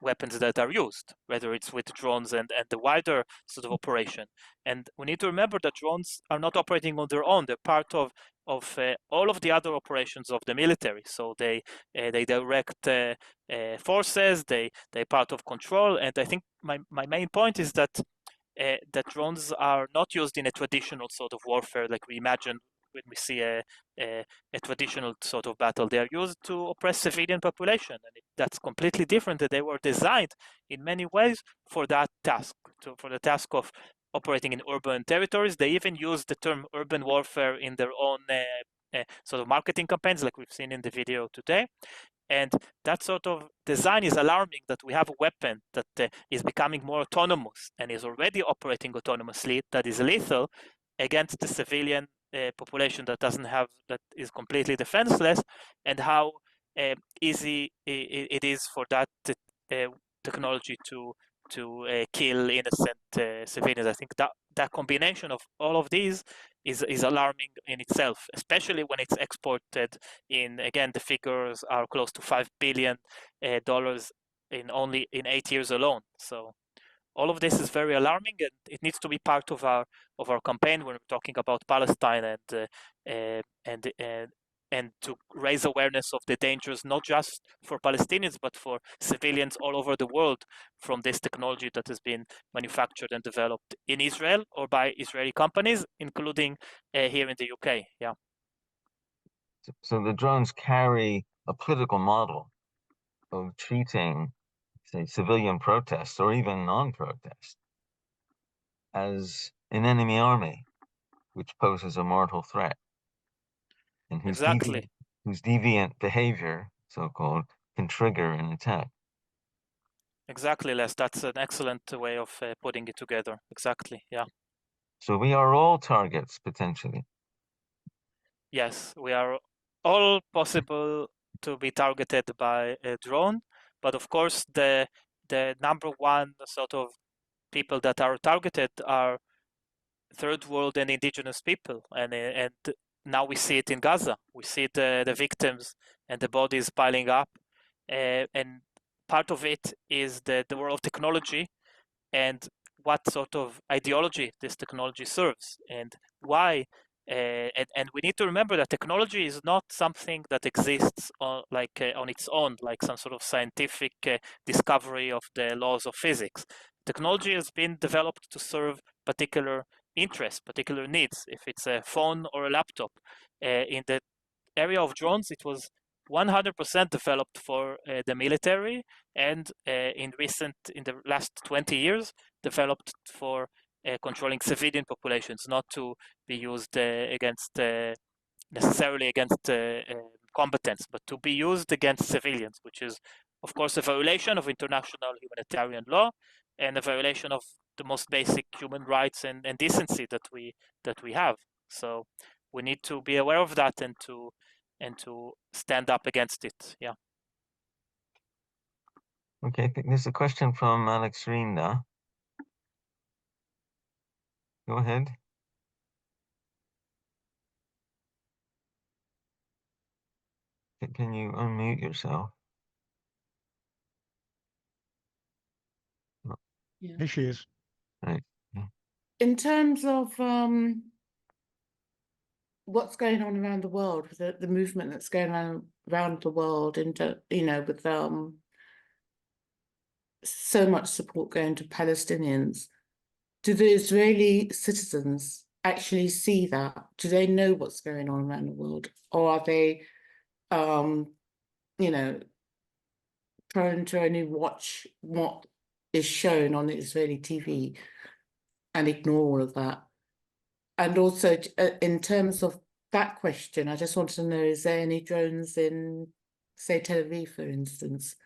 weapons that are used, whether it's with drones and the wider sort of operation. And we need to remember that drones are not operating on their own. They're part of all of the other operations of the military. So they direct forces, they're part of control. And I think my main point is that drones are not used in a traditional sort of warfare like we imagine when we see a traditional sort of battle. They are used to oppress civilian population, and that's completely different. That they were designed in many ways for that task, for the task of operating in urban territories. They even use the term urban warfare in their own sort of marketing campaigns, like we've seen in the video today. And that sort of design is alarming, that we have a weapon that is becoming more autonomous and is already operating autonomously, that is lethal against the civilian population that is completely defenseless, and how easy it is for that technology to kill innocent civilians. I think that combination of all of these is alarming in itself, especially when it's exported in, again, the figures are close to $5 billion in only in 8 years alone. So all of this is very alarming, and it needs to be part of our campaign when we're talking about Palestine, and to raise awareness of the dangers, not just for Palestinians, but for civilians all over the world from this technology that has been manufactured and developed in Israel or by Israeli companies, including here in the UK. Yeah. So the drones carry a political model of treating, say, civilian protests or even non-protest as an enemy army, which poses a mortal threat, and Exactly. whose deviant behavior, so-called, can trigger an attack. Exactly, Les. That's an excellent way of putting it together. Exactly. Yeah. So we are all targets, potentially. Yes, we are all possible to be targeted by a drone, but of course the number one sort of people that are targeted are third world and indigenous people, and now we see it in Gaza. We see the victims and the bodies piling up, and part of it is the world of technology and what sort of ideology this technology serves and why. And we need to remember that technology is not something that exists on its own, like some sort of scientific discovery of the laws of physics. Technology has been developed to serve particular interests, particular needs. If it's a phone or a laptop, in the area of drones, it was 100% developed for the military, and in the last 20 years, developed for controlling civilian populations, not to be used necessarily against combatants, but to be used against civilians, which is, of course, a violation of international humanitarian law and a violation of the most basic human rights and decency that we have. So we need to be aware of that and to stand up against it. Yeah. Okay, I think there's a question from Alex Rinda. Go ahead. Can you unmute yourself? Yeah. Here she is. Right. In terms of what's going on around the world, the movement that's going on around the world, into with so much support going to Palestinians, do the Israeli citizens actually see that? Do they know what's going on around the world, or are they, prone to only watch what is shown on the Israeli TV and ignore all of that? And also, in terms of that question, I just wanted to know, is there any drones in, say, Tel Aviv, for instance?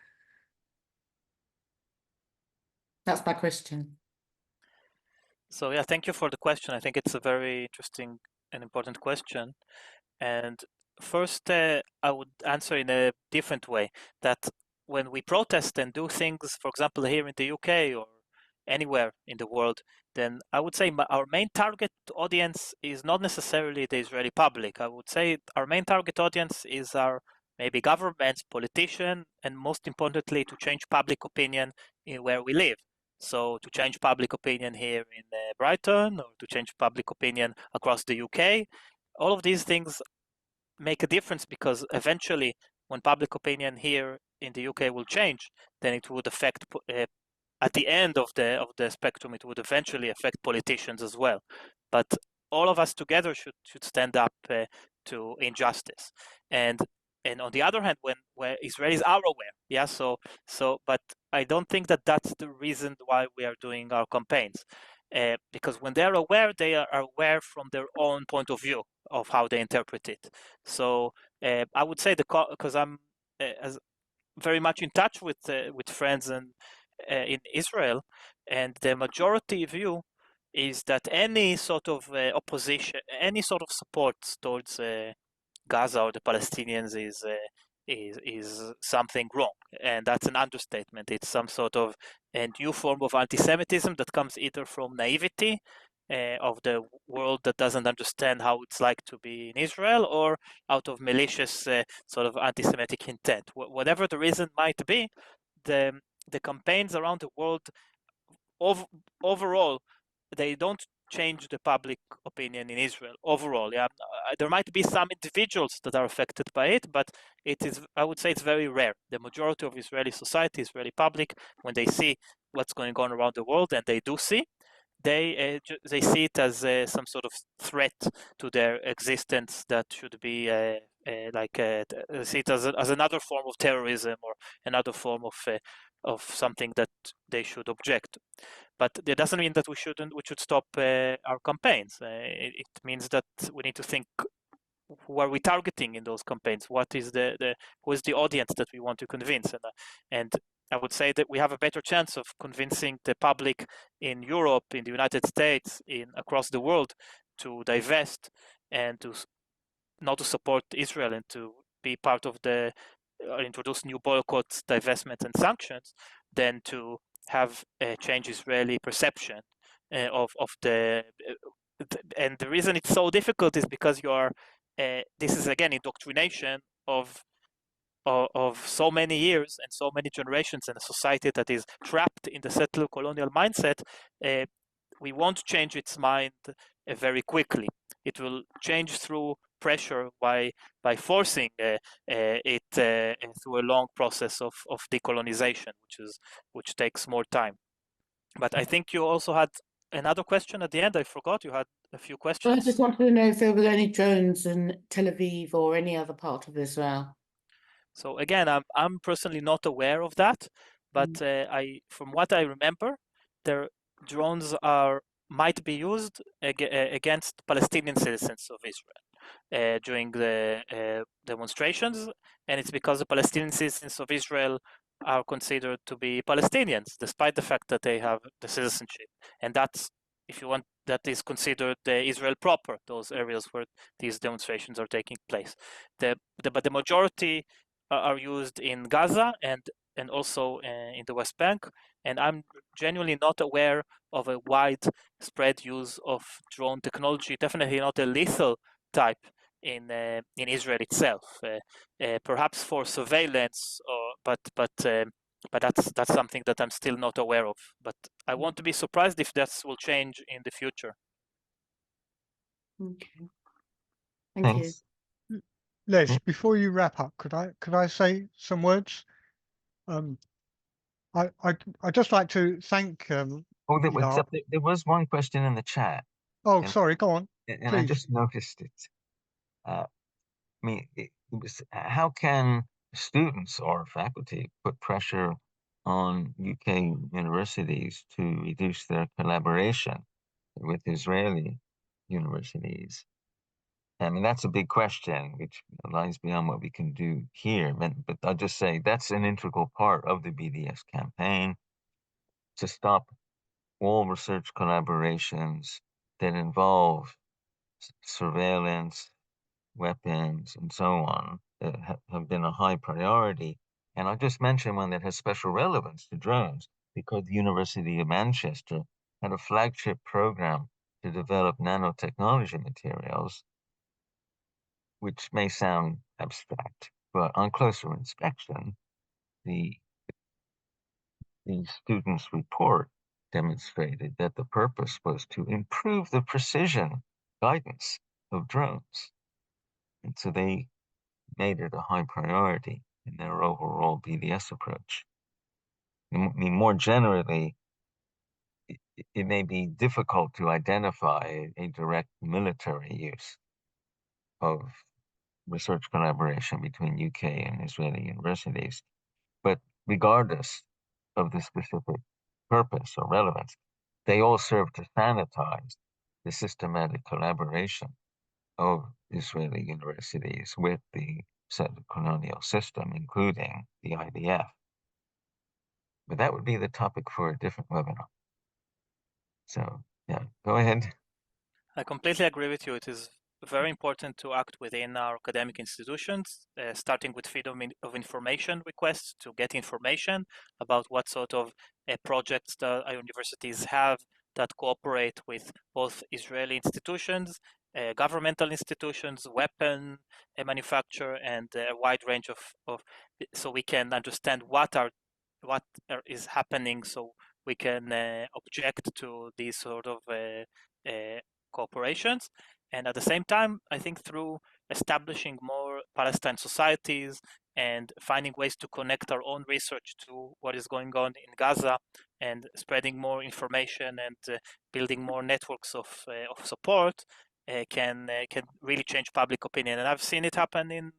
That's my question. So yeah, thank you for the question. I think it's a very interesting and important question. And first, I would answer in a different way, that when we protest and do things, for example, here in the UK or anywhere in the world, then I would say our main target audience is not necessarily the Israeli public. I would say our main target audience is our maybe governments, politicians, and most importantly, to change public opinion in where we live. So to change public opinion here in Brighton, or to change public opinion across the UK, all of these things make a difference, because eventually when public opinion here in the UK will change, then it would affect, at the end of the spectrum, it would eventually affect politicians as well. But all of us together should stand up to injustice. And on the other hand, where Israelis are aware, yeah, but I don't think that that's the reason why we are doing our campaigns. Because when they're aware, they are aware from their own point of view of how they interpret it. So I would say because I'm very much in touch with friends in Israel, and the majority view is that any sort of opposition, any sort of support towards Gaza or the Palestinians is something wrong, and that's an understatement. It's some sort of a new form of anti-Semitism that comes either from naivety of the world that doesn't understand how it's like to be in Israel, or out of malicious sort of anti-Semitic intent. Whatever the reason might be, the campaigns around the world overall, they don't change the public opinion in Israel overall. Yeah, there might be some individuals that are affected by it, but it is, I would say, it's very rare. The majority of Israeli society, Israeli public, when they see what's going on around the world, and they do see, they see it as some sort of threat to their existence that should be see it as another form of terrorism, or another form of something that they should object to. But it doesn't mean that we should stop our campaigns. It means that we need to think, who are we targeting in those campaigns? What is who is the audience that we want to convince? And I would say that we have a better chance of convincing the public in Europe, in the United States, across the world, to divest and to not to support Israel and to be part of the introduce new boycotts, divestments, and sanctions, than to have a change Israeli perception of the. And the reason it's so difficult is because you are. This is again indoctrination of so many years and so many generations in a society that is trapped in the settler colonial mindset. We won't change its mind very quickly. It will change through pressure by forcing it through a long process of decolonization, which takes more time. But I think you also had another question at the end. I forgot you had a few questions. I just wanted to know if there were any drones in Tel Aviv or any other part of Israel. So again, I'm personally not aware of that, but from what I remember, their drones might be used against Palestinian citizens of Israel during the demonstrations, and it's because the Palestinian citizens of Israel are considered to be Palestinians, despite the fact that they have the citizenship, and that's, if you want, that is considered Israel proper, those areas where these demonstrations are taking place. But the majority are used in Gaza and also in the West Bank, and I'm genuinely not aware of a widespread use of drone technology, definitely not a lethal type in Israel itself. Perhaps for surveillance, but that's something that I'm still not aware of. But I won't be surprised if that will change in the future. Okay. Thank Thanks. you. Les, before you wrap up, could I say some words? I'd just like to thank Yaar. There was one question in the chat. Oh, sorry, go on. And I just noticed it. I mean, it was, how can students or faculty put pressure on UK universities to reduce their collaboration with Israeli universities? I mean, that's a big question, which lies beyond what we can do here. But I'll just say that's an integral part of the BDS campaign, to stop all research collaborations that involve surveillance, weapons, and so on, that have been a high priority. And I'll just mention one that has special relevance to drones, because the University of Manchester had a flagship program to develop nanotechnology materials, which may sound abstract, but on closer inspection, the students' report demonstrated that the purpose was to improve the precision guidance of drones. And so they made it a high priority in their overall BDS approach. I mean, more generally, it may be difficult to identify a direct military use of research collaboration between UK and Israeli universities, but regardless of the specific purpose or relevance, they all serve to sanitize the systematic collaboration of Israeli universities with the colonial system, including the IDF. But that would be the topic for a different webinar. So, yeah, go ahead. I completely agree with you. It is very important to act within our academic institutions, starting with freedom of information requests, to get information about what sort of projects the universities have that cooperate with both Israeli institutions, governmental institutions, weapon manufacturer, and a wide range of so we can understand what is happening, so we can object to these sort of cooperations. And at the same time, I think through establishing more Palestine societies and finding ways to connect our own research to what is going on in Gaza and spreading more information and building more networks of support can really change public opinion. And I've seen it happen in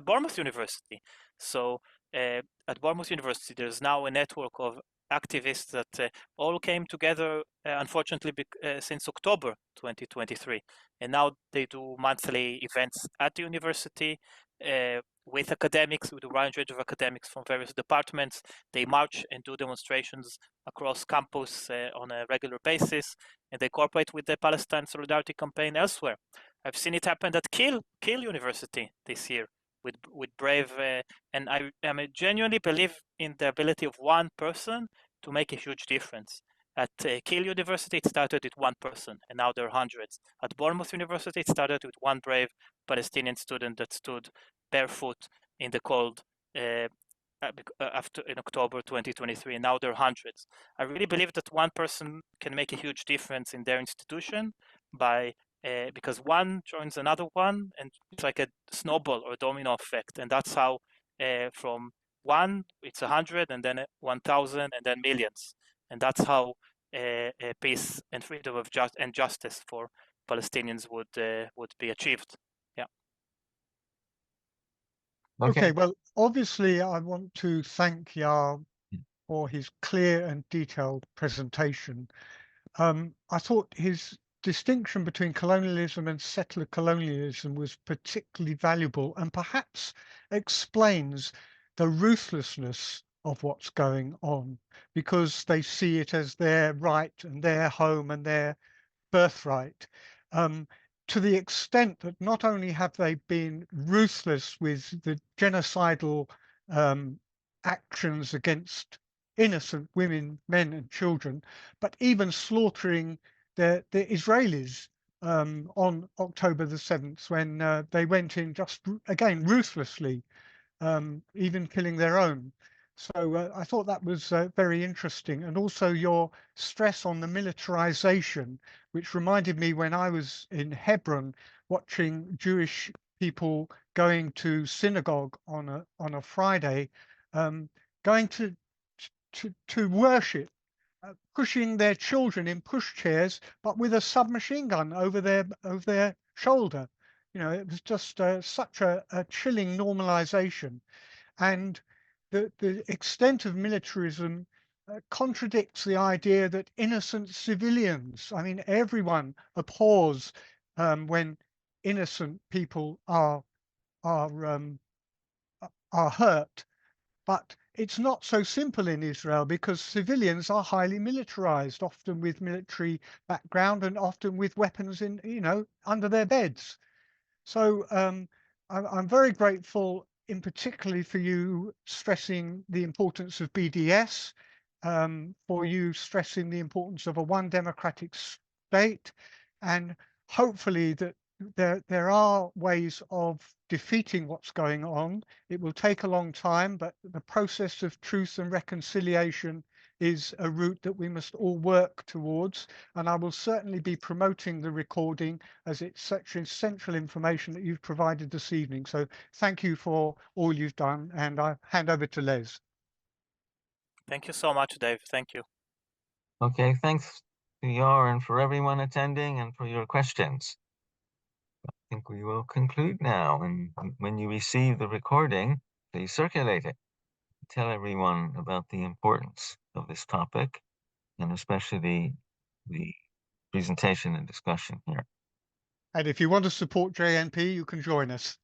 Bournemouth University. So at Bournemouth University, there's now a network of activists that all came together, unfortunately, since October 2023. And now they do monthly events at the university with academics, with a wide range of academics from various departments. They march and do demonstrations across campus on a regular basis, and they cooperate with the Palestine Solidarity Campaign elsewhere. I've seen it happen at Kiel University this year with brave, and I genuinely believe in the ability of one person to make a huge difference. At Kiel University, it started with one person, and now there are hundreds. At Bournemouth University, it started with one brave Palestinian student that stood barefoot in the cold in October 2023, and now there are hundreds. I really believe that one person can make a huge difference in their institution by because one joins another one, and it's like a snowball or domino effect, and that's how from one it's 100, and then 1,000, and then millions, and that's how peace and freedom of justice for Palestinians would be achieved. Yeah. Okay, well, obviously, I want to thank Yaar for his clear and detailed presentation. I thought his distinction between colonialism and settler colonialism was particularly valuable and perhaps explains the ruthlessness of what's going on, because they see it as their right and their home and their birthright. To the extent that not only have they been ruthless with the genocidal actions against innocent women, men and children, but even slaughtering the Israelis on October the 7th, when they went in just, again, ruthlessly, even killing their own. So I thought that was very interesting. And also your stress on the militarization, which reminded me when I was in Hebron watching Jewish people going to synagogue on a Friday, going to worship, pushing their children in pushchairs, but with a submachine gun over their shoulder. You know, it was just such a chilling normalization. And the extent of militarism contradicts the idea that innocent civilians, I mean, everyone abhors when innocent people are hurt. But it's not so simple in Israel, because civilians are highly militarized, often with military background and often with weapons in, under their beds. So I'm very grateful, in particularly for you stressing the importance of BDS, for you stressing the importance of a one democratic state, and hopefully that there are ways of defeating what's going on. It will take a long time, but the process of truth and reconciliation is a route that we must all work towards. And I will certainly be promoting the recording, as it's such essential information that you've provided this evening. So thank you for all you've done, and I hand over to Les. Thank you so much, Dave. Thank you. Okay, thanks to Yaar and for everyone attending and for your questions. I think we will conclude now, and when you receive the recording, please circulate it. Tell everyone about the importance of this topic, and especially the presentation and discussion here. And if you want to support JNP, you can join us.